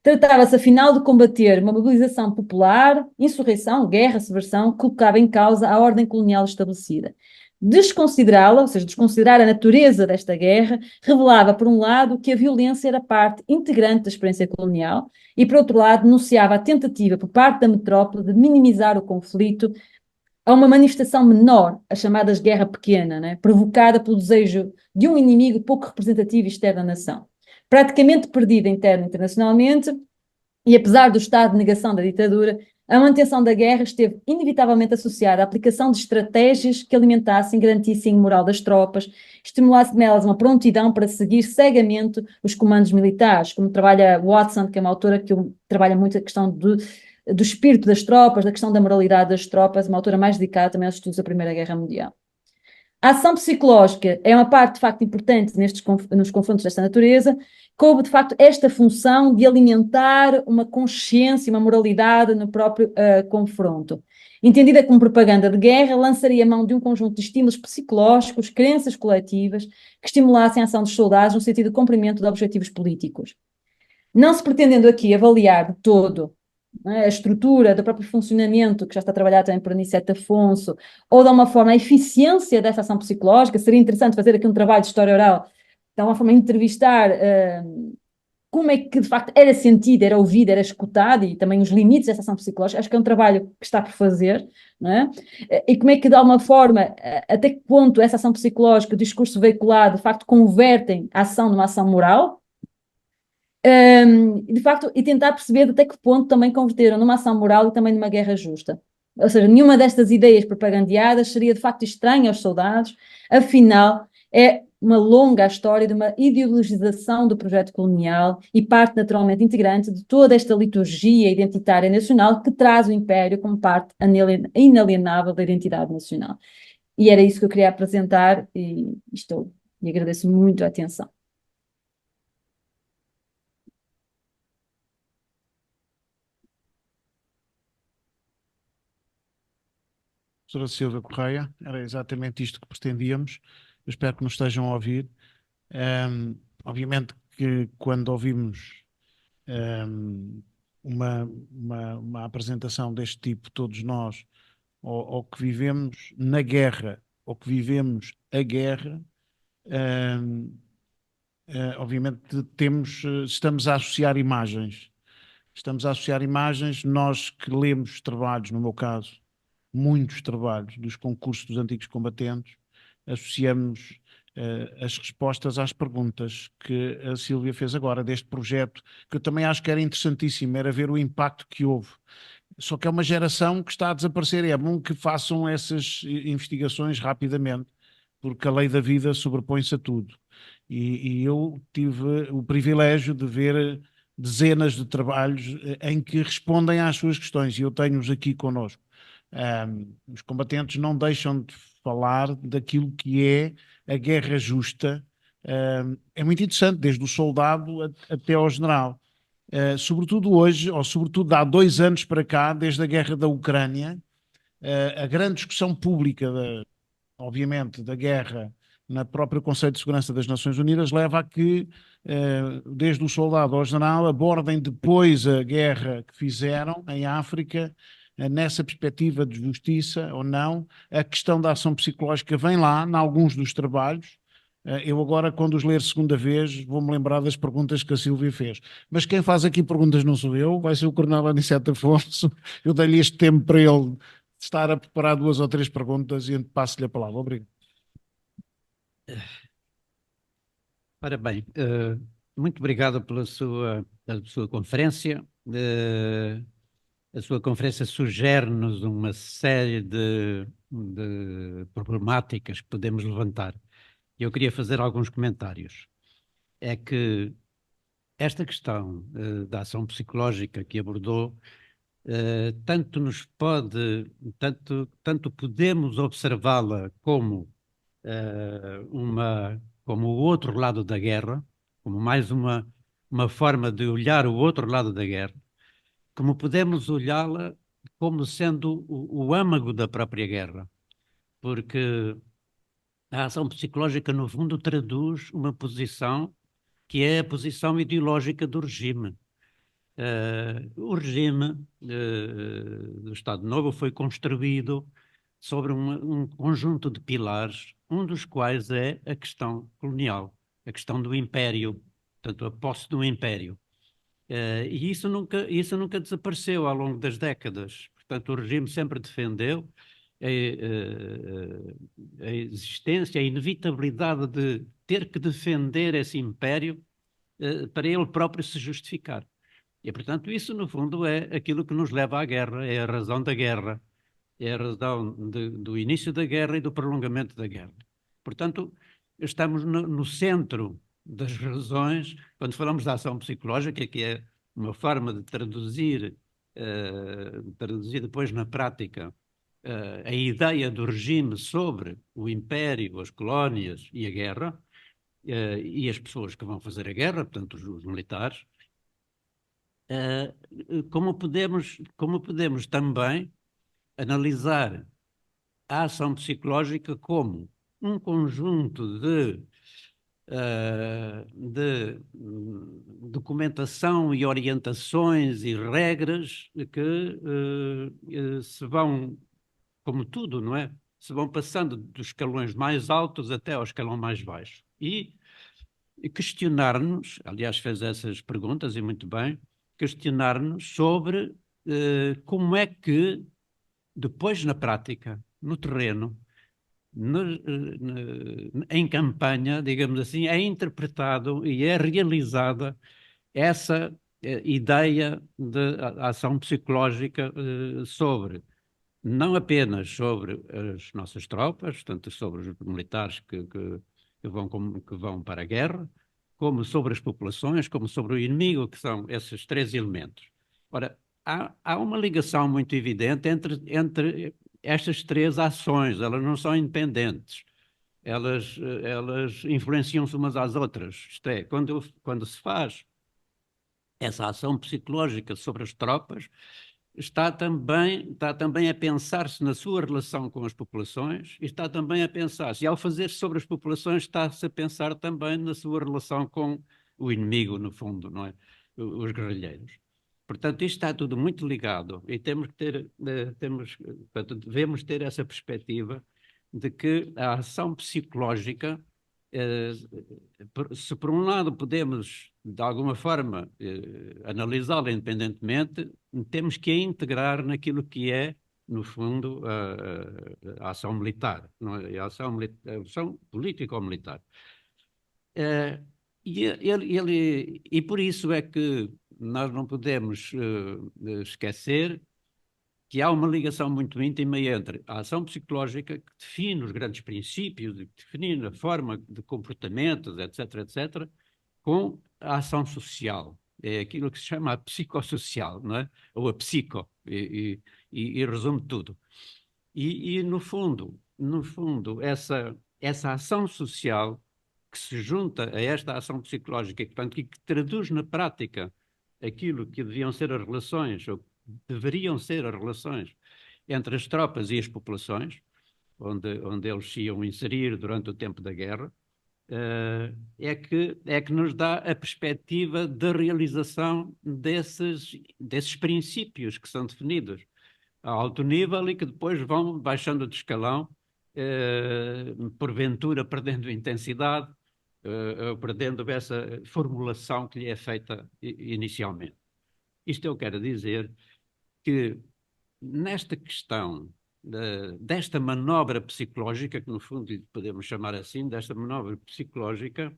Tratava-se, afinal, de combater uma mobilização popular, insurreição, guerra, subversão, que colocava em causa a ordem colonial estabelecida. Desconsiderá-la, ou seja, desconsiderar a natureza desta guerra, revelava, por um lado, que a violência era parte integrante da experiência colonial e, por outro lado, denunciava a tentativa por parte da metrópole de minimizar o conflito a uma manifestação menor, as chamadas guerra pequena, né, provocada pelo desejo de um inimigo pouco representativo externo à nação. Praticamente perdida interna e internacionalmente, e apesar do estado de negação da ditadura, a manutenção da guerra esteve inevitavelmente associada à aplicação de estratégias que alimentassem e garantissem a moral das tropas, estimulassem nelas uma prontidão para seguir cegamente os comandos militares, como trabalha Watson, que é uma autora que trabalha muito a questão do espírito das tropas, da questão da moralidade das tropas, uma autora mais dedicada também aos estudos da Primeira Guerra Mundial. A ação psicológica é uma parte, de facto, importante nos confrontos desta natureza, coube, de facto, esta função de alimentar uma consciência, uma moralidade no próprio confronto. Entendida como propaganda de guerra, lançaria mão de um conjunto de estímulos psicológicos, crenças coletivas, que estimulassem a ação dos soldados no sentido de cumprimento de objetivos políticos. Não se pretendendo aqui avaliar de todo a estrutura do próprio funcionamento, que já está trabalhado também por Aniceto Afonso, ou de uma forma a eficiência dessa ação psicológica, seria interessante fazer aqui um trabalho de história oral, de uma forma a entrevistar como é que de facto era sentido, era ouvido, era escutado e também os limites dessa ação psicológica. Acho que é um trabalho que está por fazer, não é? E como é que de alguma forma, até que ponto essa ação psicológica, o discurso veiculado, de facto convertem a ação numa ação moral, de facto, e tentar perceber até que ponto também converteram numa ação moral e também numa guerra justa. Ou seja, nenhuma destas ideias propagandeadas seria de facto estranha aos soldados, afinal, é uma longa história de uma ideologização do projeto colonial e parte naturalmente integrante de toda esta liturgia identitária nacional que traz o Império como parte inalienável da identidade nacional. E era isso que eu queria apresentar e agradeço muito a atenção. Professora Silvia Correia, era exatamente isto que pretendíamos. Eu espero que nos estejam a ouvir. Obviamente que quando ouvimos uma apresentação deste tipo, todos nós, ou que vivemos na guerra, ou que vivemos a guerra, obviamente estamos a associar imagens. Estamos a associar imagens, nós que lemos trabalhos, no meu caso, muitos trabalhos dos concursos dos antigos combatentes, associamos as respostas às perguntas que a Sílvia fez agora, deste projeto, que eu também acho que era interessantíssimo, era ver o impacto que houve. Só que é uma geração que está a desaparecer, é bom que façam essas investigações rapidamente, porque a lei da vida sobrepõe-se a tudo. E eu tive o privilégio de ver dezenas de trabalhos em que respondem às suas questões, e eu tenho-os aqui connosco. Os combatentes não deixam de falar daquilo que é a guerra justa. É muito interessante, desde o soldado até ao general. Sobretudo hoje, ou sobretudo há 2 anos para cá, desde a guerra da Ucrânia, a grande discussão pública, obviamente, da guerra na própria Conselho de Segurança das Nações Unidas leva a que, desde o soldado ao general, abordem depois a guerra que fizeram em África, nessa perspectiva de justiça ou não. A questão da ação psicológica vem lá, em alguns dos trabalhos. Eu agora, quando os ler segunda vez, vou-me lembrar das perguntas que a Sílvia fez. Mas quem faz aqui perguntas não sou eu, vai ser o Coronel Aniceto Afonso. Eu dei-lhe este tempo para ele estar a preparar 2 ou 3 perguntas e passo-lhe a palavra. Obrigado. Ora bem, muito obrigado pela sua conferência. A sua conferência sugere-nos uma série de problemáticas que podemos levantar. Eu queria fazer alguns comentários. É que esta questão da ação psicológica que abordou, tanto podemos observá-la como como o outro lado da guerra, como mais uma forma de olhar o outro lado da guerra, como podemos olhá-la como sendo o âmago da própria guerra. porque a ação psicológica, no fundo, traduz uma posição que é a posição ideológica do regime. O regime do Estado Novo foi construído sobre um conjunto de pilares, um dos quais é a questão colonial, a questão do império, portanto, a posse do império. E isso nunca desapareceu ao longo das décadas. Portanto, o regime sempre defendeu a existência, a inevitabilidade de ter que defender esse império para ele próprio se justificar. E, portanto, isso, no fundo, é aquilo que nos leva à guerra, é a razão da guerra, é a razão do início da guerra e do prolongamento da guerra. Portanto, estamos no centro das razões, quando falamos da ação psicológica, que é uma forma de traduzir depois na prática a ideia do regime sobre o império, as colónias e a guerra, e as pessoas que vão fazer a guerra, portanto, os militares, como podemos também analisar a ação psicológica como um conjunto de documentação e orientações e regras que se vão, como tudo, não é? Se vão passando dos escalões mais altos até ao escalão mais baixo. E questionar-nos, aliás, fez essas perguntas e muito bem, questionar-nos sobre como é que, depois na prática, no terreno, em campanha, digamos assim, é interpretado e é realizada essa ideia de ação psicológica não apenas sobre as nossas tropas, portanto, sobre os militares que vão para a guerra, como sobre as populações, como sobre o inimigo, que são esses três elementos. Ora, há uma ligação muito evidente entre estas três ações, elas não são independentes, elas influenciam-se umas às outras. Isto é, quando se faz essa ação psicológica sobre as tropas, está também a pensar-se na sua relação com as populações e está também a pensar-se, e ao fazer sobre as populações, está-se a pensar também na sua relação com o inimigo, no fundo, não é? Os guerrilheiros. Portanto, isto está tudo muito ligado e devemos ter essa perspectiva de que a ação psicológica, se por um lado podemos, de alguma forma, analisá-la independentemente, temos que a integrar naquilo que é, no fundo, a ação militar, não é? A ação político-militar. E por isso é que nós não podemos esquecer que há uma ligação muito íntima entre a ação psicológica, que define os grandes princípios, que define a forma de comportamentos, etc., com a ação social. É aquilo que se chama a psicossocial, não é? Ou a psico, e resume tudo. E no fundo, essa ação social que se junta a esta ação psicológica, portanto, que traduz na prática aquilo que deviam ser as relações, ou deveriam ser as relações entre as tropas e as populações, onde eles se iam inserir durante o tempo da guerra, é que nos dá a perspectiva da realização desses princípios que são definidos a alto nível e que depois vão baixando de escalão, porventura perdendo intensidade, perdendo essa formulação que lhe é feita inicialmente. Isto eu quero dizer que nesta questão desta manobra psicológica, que no fundo podemos chamar assim, desta manobra psicológica,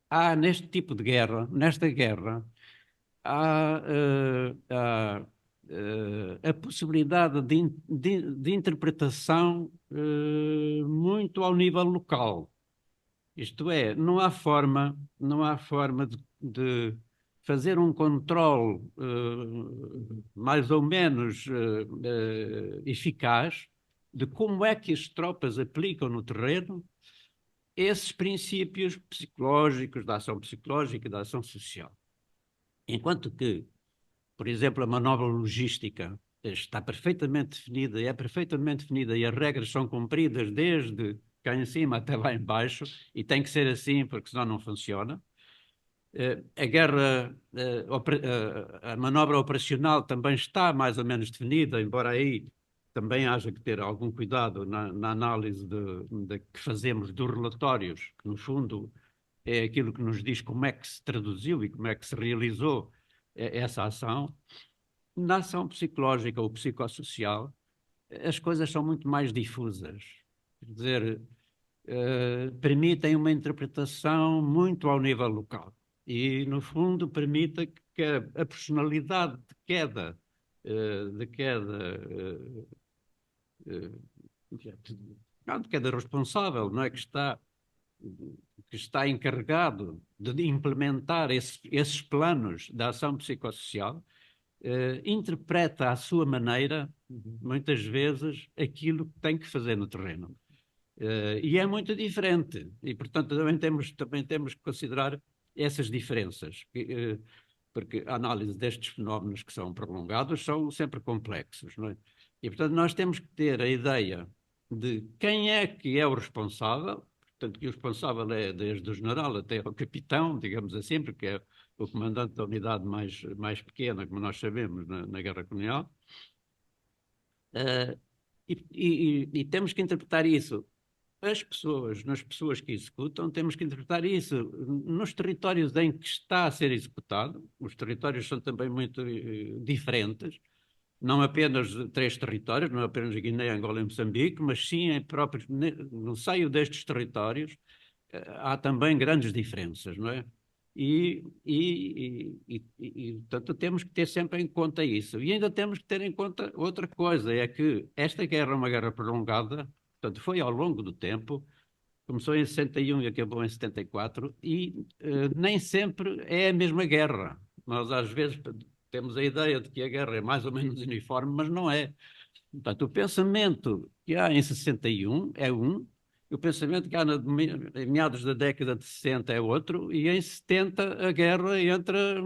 há neste tipo de guerra, nesta guerra, há a possibilidade de interpretação muito ao nível local. Isto é, não há forma de fazer um controle mais ou menos eficaz de como é que as tropas aplicam no terreno esses princípios psicológicos, da ação psicológica e da ação social. Enquanto que, por exemplo, a manobra logística está perfeitamente definida, é perfeitamente definida e as regras são cumpridas desde cá em cima até lá em baixo e tem que ser assim porque senão não funciona. A guerra, a manobra operacional também está mais ou menos definida, embora aí também haja que ter algum cuidado na análise que fazemos dos relatórios, que no fundo é aquilo que nos diz como é que se traduziu e como é que se realizou essa ação. Na ação psicológica ou psicossocial, as coisas são muito mais difusas. Quer dizer, permitem uma interpretação muito ao nível local e, no fundo, permite que a personalidade de queda, não, de queda responsável, não é que está encarregado de implementar esses planos da ação psicossocial, interpreta à sua maneira, muitas vezes, aquilo que tem que fazer no terreno. E é muito diferente. E, portanto, também temos que considerar essas diferenças. Porque a análise destes fenómenos que são prolongados são sempre complexos, não é? E, portanto, nós temos que ter a ideia de quem é que é o responsável. Portanto, que o responsável é desde o general até o capitão, digamos assim, porque é o comandante da unidade mais pequena, como nós sabemos, na guerra colonial. E temos que interpretar isso. Nas pessoas que executam, temos que interpretar isso nos territórios em que está a ser executado. Os territórios são também muito diferentes, não apenas 3 territórios, não apenas Guiné, Angola e Moçambique, mas sim no seio destes territórios há também grandes diferenças, não é? Portanto, temos que ter sempre em conta isso. E ainda temos que ter em conta outra coisa, é que esta guerra é uma guerra prolongada, portanto, foi ao longo do tempo, começou em 61 e acabou em 74, e nem sempre é a mesma guerra. Nós, às vezes, temos a ideia de que a guerra é mais ou menos uniforme, mas não é. Portanto, o pensamento que há em 61 é e o pensamento que há em meados da década de 60 é outro, e em 70 a guerra entra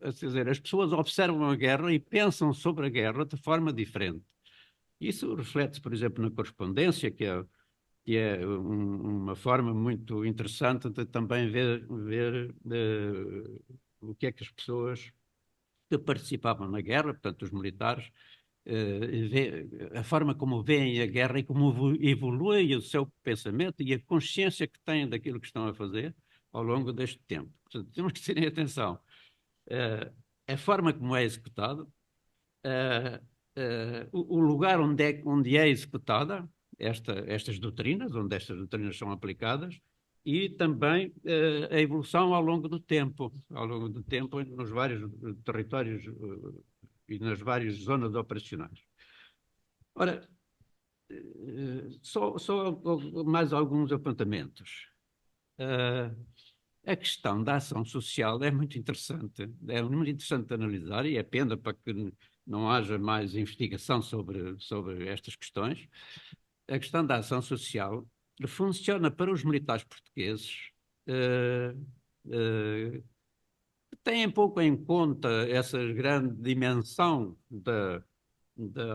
quer dizer, as pessoas observam a guerra e pensam sobre a guerra de forma diferente. Isso reflete-se, por exemplo, na correspondência, que é uma forma muito interessante de também ver o que é que as pessoas que participavam na guerra, portanto, os militares, a forma como veem a guerra e como evolui o seu pensamento e a consciência que têm daquilo que estão a fazer ao longo deste tempo. Portanto, temos que ter atenção. A forma como é executado, o lugar onde é executada estas doutrinas, onde estas doutrinas são aplicadas, e também a evolução ao longo do tempo nos vários territórios e nas várias zonas operacionais. Ora, só mais alguns apontamentos. A questão da ação social é muito interessante de analisar, e é pena para que não haja mais investigação sobre estas questões. A questão da ação social funciona para os militares portugueses que têm pouco em conta essa grande dimensão da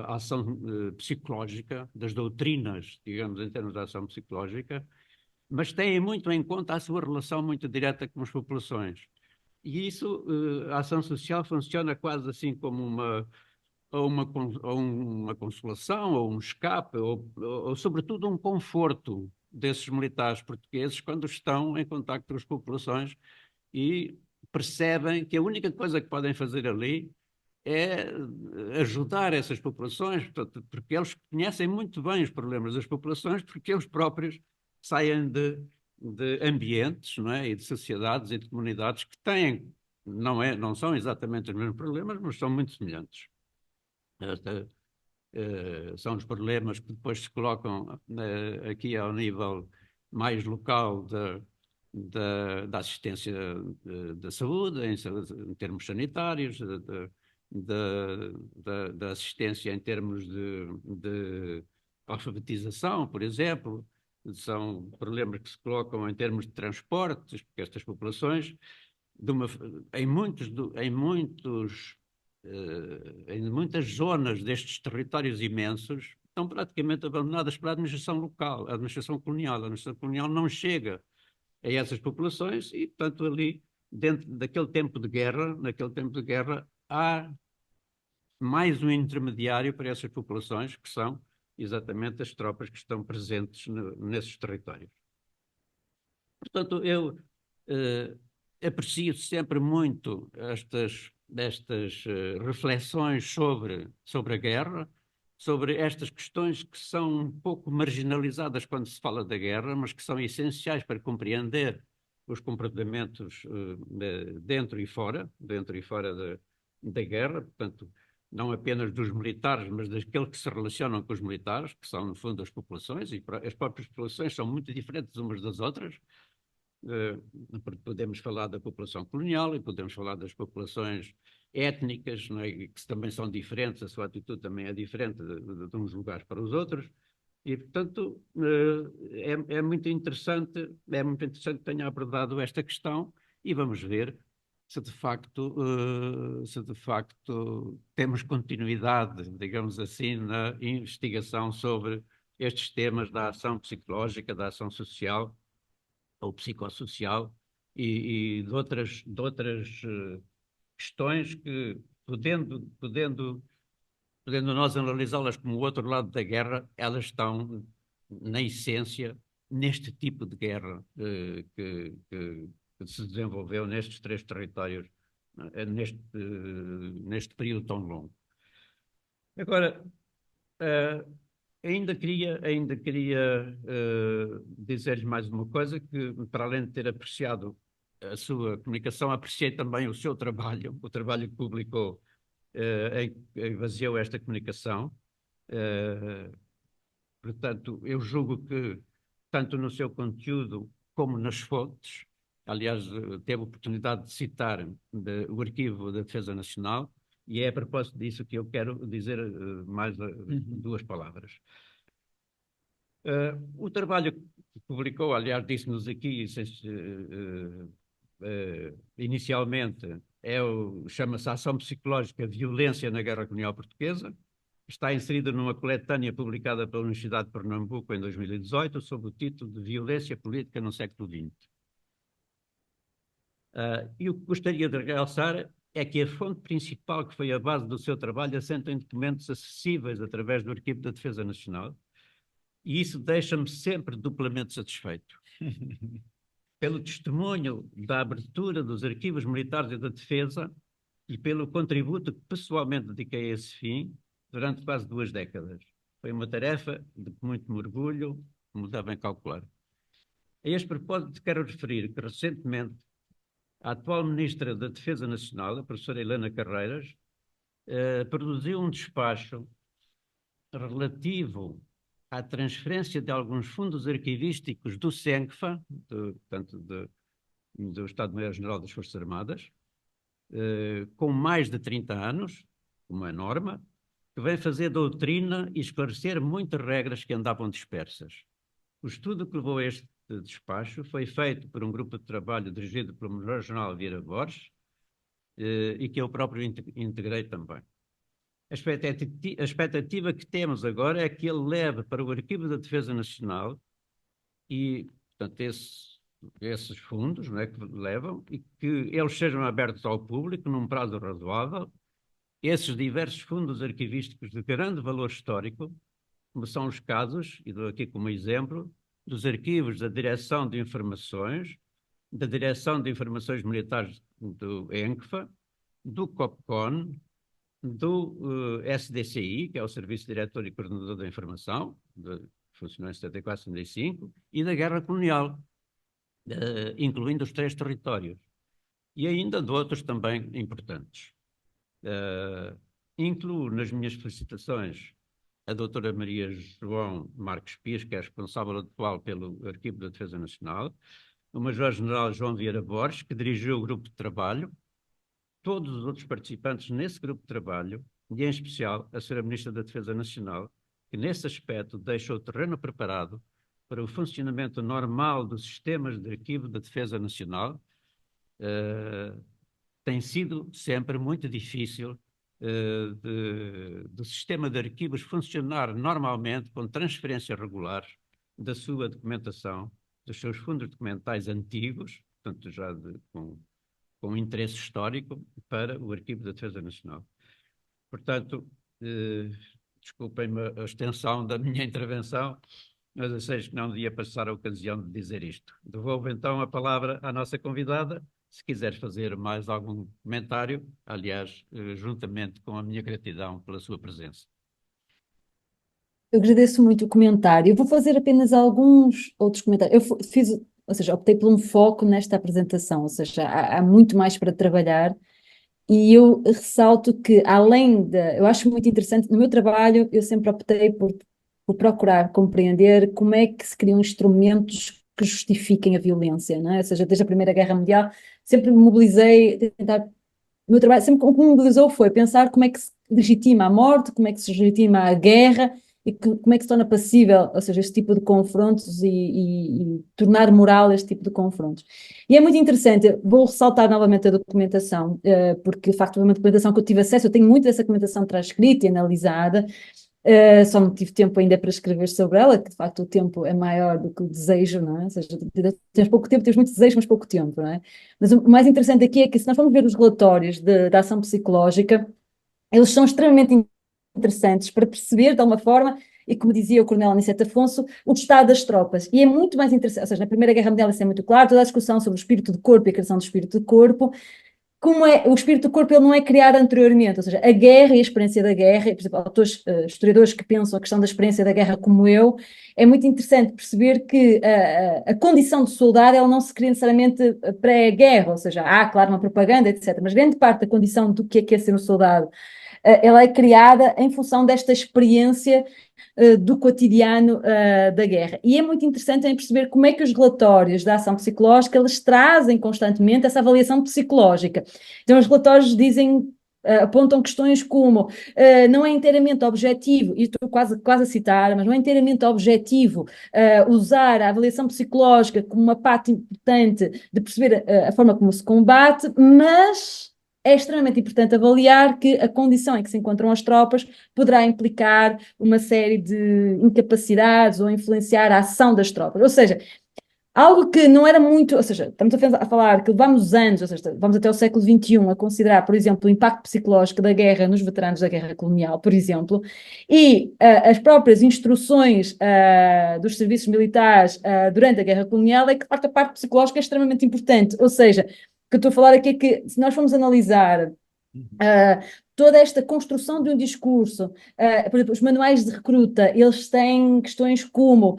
ação psicológica, das doutrinas, digamos, em termos de ação psicológica, mas têm muito em conta a sua relação muito direta com as populações. E isso, a ação social funciona quase assim como uma consolação, ou um escape, ou sobretudo um conforto desses militares portugueses quando estão em contacto com as populações e percebem que a única coisa que podem fazer ali é ajudar essas populações, portanto, porque eles conhecem muito bem os problemas das populações, porque eles próprios saem de ambientes, não é? E de sociedades e de comunidades que têm, não são exatamente os mesmos problemas, mas são muito semelhantes. São os problemas que depois se colocam aqui ao nível mais local da assistência da saúde, em termos sanitários, da assistência em termos de alfabetização, por exemplo. São problemas que se colocam em termos de transportes, porque estas populações, em muitos em muitas zonas destes territórios imensos, estão praticamente abandonadas pela administração local, a administração colonial. A administração colonial não chega a essas populações e, portanto, ali, dentro daquele tempo de guerra, naquele tempo de guerra, há mais um intermediário para essas populações, que são exatamente as tropas que estão presentes nesses territórios. Portanto, eu aprecio sempre muito estas reflexões sobre a guerra, sobre estas questões que são um pouco marginalizadas quando se fala da guerra, mas que são essenciais para compreender os comportamentos dentro e fora da guerra, portanto, não apenas dos militares, mas daqueles que se relacionam com os militares, que são, no fundo, as populações, e as próprias populações são muito diferentes umas das outras. Podemos falar da população colonial e podemos falar das populações étnicas, não é? Que também são diferentes, a sua atitude também é diferente de uns lugares para os outros, e portanto é muito interessante que tenha abordado esta questão e vamos ver se de facto temos continuidade, digamos assim, na investigação sobre estes temas da ação psicológica, da ação social ou psicossocial e de outras questões que, podendo nós analisá-las como o outro lado da guerra, elas estão, na essência, neste tipo de guerra que se desenvolveu nestes três territórios, neste período tão longo. Agora, ainda queria dizer-lhes mais uma coisa, que para além de ter apreciado a sua comunicação, apreciei também o seu trabalho, o trabalho que publicou em baseou esta comunicação. Portanto, eu julgo que, tanto no seu conteúdo como nas fontes, aliás, teve a oportunidade de citar o Arquivo da Defesa Nacional, e é a propósito disso que eu quero dizer mais duas palavras. O trabalho que publicou, aliás, disse-nos aqui, inicialmente, chama-se Ação Psicológica, Violência na Guerra Colonial Portuguesa. Está inserido numa coletânea publicada pela Universidade de Pernambuco em 2018, sob o título de Violência Política no século XX. E o que gostaria de realçar é que a fonte principal que foi a base do seu trabalho assenta em documentos acessíveis através do Arquivo da Defesa Nacional, e isso deixa-me sempre duplamente satisfeito. Pelo testemunho da abertura dos arquivos militares e da defesa e pelo contributo que pessoalmente dediquei a esse fim durante quase 2 décadas. Foi uma tarefa de muito me orgulho, como devem calcular. A este propósito, quero referir que recentemente a atual Ministra da Defesa Nacional, a professora Helena Carreiras, produziu um despacho relativo à transferência de alguns fundos arquivísticos do SENCFA, portanto, do Estado-Maior-General das Forças Armadas, com mais de 30 anos, uma norma, que vem fazer doutrina e esclarecer muitas regras que andavam dispersas. O estudo que levou a este despacho foi feito por um grupo de trabalho dirigido pelo Major-General Vieira Borges, e que eu próprio integrei também. A expectativa que temos agora é que ele leve para o Arquivo da Defesa Nacional e, portanto, esses fundos, não é, que levam, e que eles sejam abertos ao público num prazo razoável, esses diversos fundos arquivísticos de grande valor histórico, como são os casos, e dou aqui como exemplo, dos arquivos da Direção de Informações, da Direção de Informações Militares do ENCFA, do COPCON, do SDCI, que é o Serviço Diretor e Coordenador da Informação, que funcionou em 74, 75, e da Guerra Colonial, incluindo os 3 territórios, e ainda de outros também importantes. Incluo nas minhas felicitações a doutora Maria João Marques Pires, que é responsável atual pelo Arquivo da Defesa Nacional, o Major-General João Vieira Borges, que dirigiu o grupo de trabalho, todos os outros participantes nesse grupo de trabalho, e em especial a Sra. Ministra da Defesa Nacional, que nesse aspecto deixa o terreno preparado para o funcionamento normal dos sistemas de arquivo da Defesa Nacional. Tem sido sempre muito difícil do sistema de arquivos funcionar normalmente com transferência regular da sua documentação, dos seus fundos documentais antigos, portanto já com interesse histórico, para o Arquivo da Defesa Nacional. Portanto, desculpem-me a extensão da minha intervenção, mas eu sei que não devia passar a ocasião de dizer isto. Devolvo então a palavra à nossa convidada, se quiser fazer mais algum comentário, aliás, juntamente com a minha gratidão pela sua presença. Eu agradeço muito o comentário. Eu vou fazer apenas alguns outros comentários. Ou seja, optei por um foco nesta apresentação, ou seja, há muito mais para trabalhar. E eu ressalto que, eu acho muito interessante, no meu trabalho, eu sempre optei por procurar compreender como é que se criam instrumentos que justifiquem a violência, não é? Ou seja, desde a Primeira Guerra Mundial, sempre me mobilizei, o meu trabalho sempre o que me mobilizou foi pensar como é que se legitima a morte, como é que se legitima a guerra e como é que se torna passível, ou seja, este tipo de confrontos e tornar moral este tipo de confrontos. E é muito interessante, vou ressaltar novamente a documentação, porque de facto é uma documentação que eu tive acesso, eu tenho muito dessa documentação transcrita e analisada, só não tive tempo ainda para escrever sobre ela, que de facto o tempo é maior do que o desejo, não é? Ou seja, tens pouco tempo, tens muito desejo, mas pouco tempo, não é? Mas o mais interessante aqui é que se nós formos ver os relatórios da ação psicológica, eles são extremamente interessantes para perceber de alguma forma, e como dizia o Coronel Aniceto Afonso, o estado das tropas. E é muito mais interessante, ou seja, na Primeira Guerra Mundial isso é muito claro, toda a discussão sobre o espírito de corpo e a criação do espírito de corpo, como é, o espírito do corpo ele não é criado anteriormente, ou seja, a guerra e a experiência da guerra, e, por exemplo, autores, historiadores que pensam a questão da experiência da guerra como eu, é muito interessante perceber que a condição de soldado ela não se cria necessariamente pré-guerra, ou seja, há, claro, uma propaganda, etc., mas grande parte da condição do que é ser um soldado, ela é criada em função desta experiência do cotidiano da guerra. E é muito interessante em perceber como é que os relatórios da ação psicológica, eles trazem constantemente essa avaliação psicológica. Então os relatórios dizem, apontam questões como não é inteiramente objetivo, e estou quase a citar, mas não é inteiramente objetivo usar a avaliação psicológica como uma parte importante de perceber a forma como se combate, mas é extremamente importante avaliar que a condição em que se encontram as tropas poderá implicar uma série de incapacidades ou influenciar a ação das tropas. Ou seja, algo que não era muito, ou seja, estamos a falar que levamos anos, ou seja, vamos até o século XXI a considerar, por exemplo, o impacto psicológico da guerra nos veteranos da guerra colonial, por exemplo, e as próprias instruções dos serviços militares durante a guerra colonial é que, de facto, a parte psicológica é extremamente importante. Ou seja, o que eu estou a falar aqui é que, se nós formos analisar toda esta construção de um discurso, por exemplo, os manuais de recruta, eles têm questões como,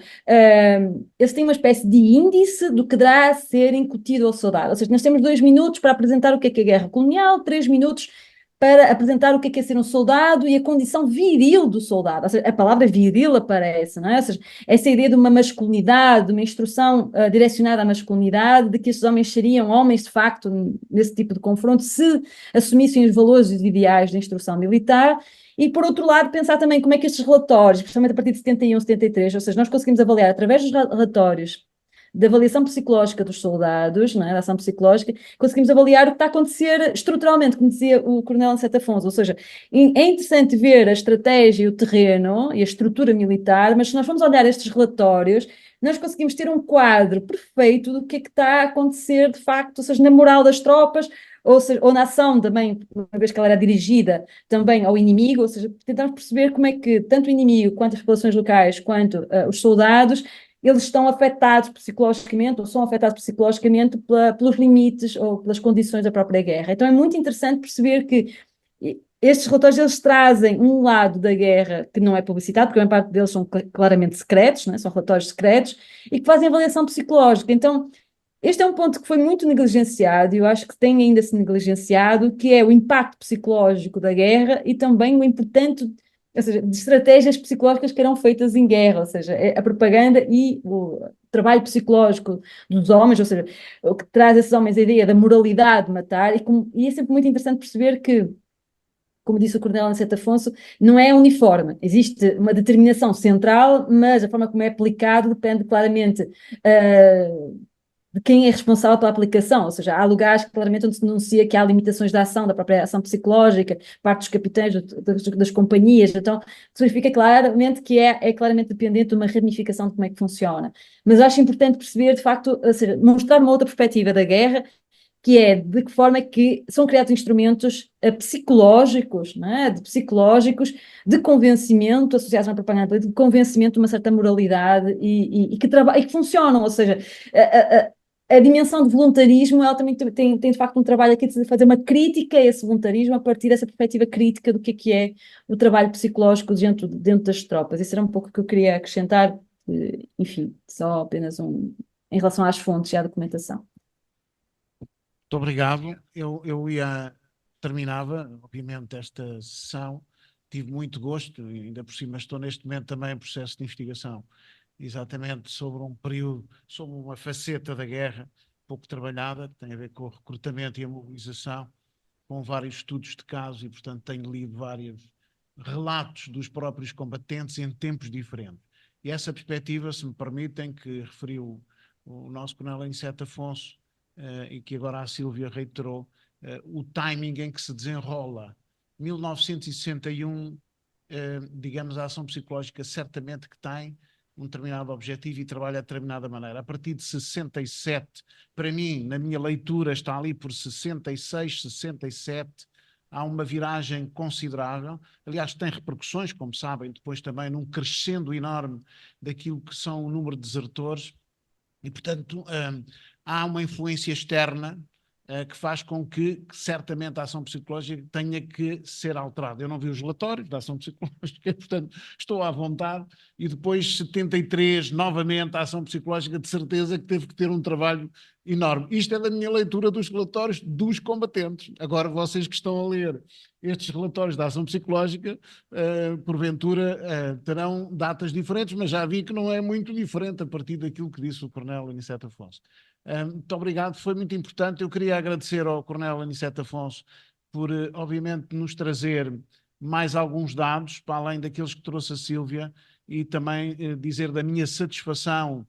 eles têm uma espécie de índice do que deverá ser incutido ao soldado, ou seja, nós temos 2 minutos para apresentar o que é a guerra colonial, 3 minutos para apresentar o que é ser um soldado e a condição viril do soldado, ou seja, a palavra viril aparece, não é? Ou seja, essa ideia de uma masculinidade, de uma instrução direcionada à masculinidade, de que estes homens seriam homens de facto nesse tipo de confronto, se assumissem os valores e os ideais da instrução militar. E, por outro lado, pensar também como é que estes relatórios, especialmente a partir de 71, 73, ou seja, nós conseguimos avaliar através dos relatórios da avaliação psicológica dos soldados, não é? Da ação psicológica, conseguimos avaliar o que está a acontecer estruturalmente, como dizia o Coronel Aniceto Afonso, ou seja, é interessante ver a estratégia e o terreno e a estrutura militar, mas se nós formos olhar estes relatórios, nós conseguimos ter um quadro perfeito do que é que está a acontecer de facto, ou seja, na moral das tropas, ou seja, ou na ação também, uma vez que ela era dirigida também ao inimigo, ou seja, tentamos perceber como é que tanto o inimigo, quanto as populações locais, quanto os soldados, eles estão afetados psicologicamente ou são afetados psicologicamente pelos limites ou pelas condições da própria guerra. Então é muito interessante perceber que estes relatórios eles trazem um lado da guerra que não é publicitado, porque a maior parte deles são claramente secretos, né? São relatórios secretos, e que fazem avaliação psicológica. Então este é um ponto que foi muito negligenciado e eu acho que tem ainda se negligenciado, que é o impacto psicológico da guerra e também o importante, ou seja, de estratégias psicológicas que eram feitas em guerra, ou seja, a propaganda e o trabalho psicológico dos homens, ou seja, o que traz a esses homens a ideia da moralidade de matar, e é sempre muito interessante perceber que, como disse o Coronel Aniceto Afonso, não é uniforme, existe uma determinação central, mas a forma como é aplicado depende claramente de quem é responsável pela aplicação, ou seja, há lugares claramente onde se denuncia que há limitações da ação, da própria ação psicológica, parte dos capitães, das companhias, então significa claramente que é claramente dependente de uma ramificação de como é que funciona. Mas eu acho importante perceber, de facto, ou seja, mostrar uma outra perspectiva da guerra, que é de que forma é que são criados instrumentos psicológicos, não é? Psicológicos de convencimento, associados à propaganda, de convencimento de uma certa moralidade e que funcionam, ou seja, a dimensão de voluntarismo, ela também tem de facto um trabalho aqui de fazer uma crítica a esse voluntarismo a partir dessa perspectiva crítica do que é o trabalho psicológico dentro das tropas. Isso era um pouco o que eu queria acrescentar, enfim, só apenas em relação às fontes e à documentação. Muito obrigado. Eu terminava, obviamente, esta sessão. Tive muito gosto, e ainda por cima estou neste momento também em processo de investigação, exatamente sobre um período, sobre uma faceta da guerra pouco trabalhada, que tem a ver com o recrutamento e a mobilização, com vários estudos de casos e, portanto, tenho lido vários relatos dos próprios combatentes em tempos diferentes. E essa perspectiva, se me permitem, que referiu o nosso coronel Aniceto Afonso, e que agora a Sílvia reiterou, o timing em que se desenrola. 1961, digamos, a ação psicológica certamente que tem um determinado objetivo e trabalha de determinada maneira. A partir de 67, para mim, na minha leitura, está ali por 66, 67, há uma viragem considerável. Aliás, tem repercussões, como sabem, depois também num crescendo enorme daquilo que são o número de desertores. E, portanto, há uma influência externa que faz com que certamente a ação psicológica tenha que ser alterada. Eu não vi os relatórios da ação psicológica, portanto, estou à vontade. E depois, 73, novamente, a ação psicológica, de certeza que teve que ter um trabalho enorme. Isto é da minha leitura dos relatórios dos combatentes. Agora, vocês que estão a ler estes relatórios da ação psicológica, porventura, terão datas diferentes, mas já vi que não é muito diferente a partir daquilo que disse o coronel Aniceto Afonso. Muito obrigado, foi muito importante. Eu queria agradecer ao coronel Aniceto Afonso por, obviamente, nos trazer mais alguns dados, para além daqueles que trouxe a Sílvia, e também dizer da minha satisfação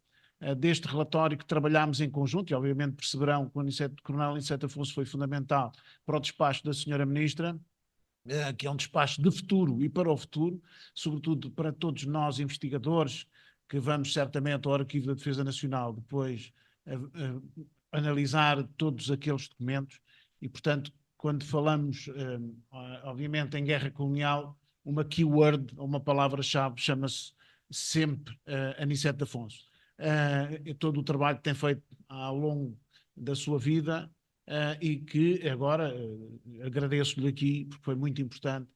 deste relatório que trabalhámos em conjunto, e obviamente perceberão que o coronel Aniceto Afonso foi fundamental para o despacho da senhora Ministra, que é um despacho de futuro e para o futuro, sobretudo para todos nós investigadores, que vamos certamente ao Arquivo da Defesa Nacional depois analisar todos aqueles documentos e, portanto, quando falamos, obviamente, em guerra colonial, uma keyword, uma palavra-chave, chama-se sempre Aniceto Afonso. Todo o trabalho que tem feito ao longo da sua vida e que agora agradeço-lhe aqui, porque foi muito importante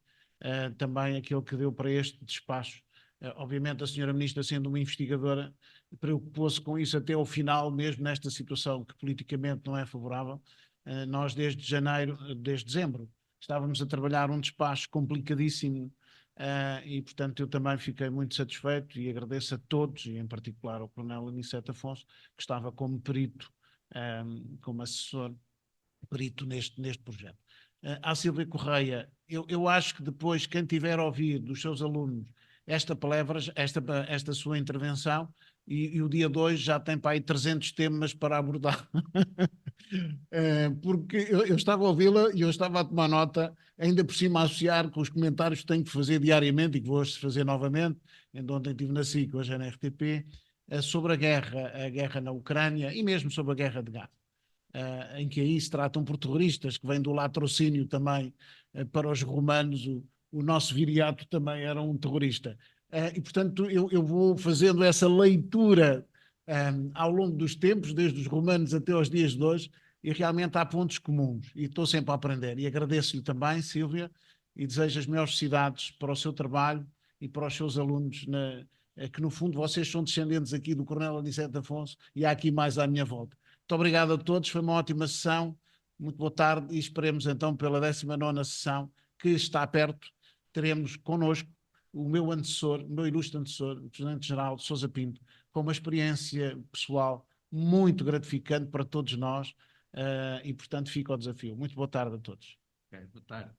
também aquele que deu para este despacho. Obviamente a senhora Ministra, sendo uma investigadora, preocupou-se com isso até ao final, mesmo nesta situação que politicamente não é favorável. Nós desde dezembro, estávamos a trabalhar um despacho complicadíssimo e, portanto, eu também fiquei muito satisfeito e agradeço a todos, e em particular ao coronel Aniceto Afonso, que estava como perito, como assessor, perito neste projeto. À Sílvia Correia, eu acho que depois, quem tiver a ouvir dos seus alunos esta sua intervenção, e o dia 2 já tem para aí 300 temas para abordar. Porque eu estava a ouvi-la e eu estava a tomar nota, ainda por cima a associar com os comentários que tenho que fazer diariamente e que vou fazer novamente, ainda ontem estive na SIC, hoje é na RTP, sobre a guerra na Ucrânia e mesmo sobre a guerra de Gaza. Em que aí se tratam por terroristas, que vêm do latrocínio também para os romanos, o nosso viriato também era um terrorista. E, portanto, eu vou fazendo essa leitura ao longo dos tempos, desde os romanos até aos dias de hoje, e realmente há pontos comuns, e estou sempre a aprender. E agradeço-lhe também, Sílvia, e desejo as melhores felicidades para o seu trabalho e para os seus alunos, que no fundo vocês são descendentes aqui do coronel Aniceto Afonso, e há aqui mais à minha volta. Muito obrigado a todos, foi uma ótima sessão, muito boa tarde e esperemos então pela 19ª sessão, que está perto, teremos connosco o meu antecessor, o meu ilustre antecessor, o Presidente-Geral Sousa Pinto, com uma experiência pessoal muito gratificante para todos nós e portanto fica o desafio. Muito boa tarde a todos. Okay, boa tarde.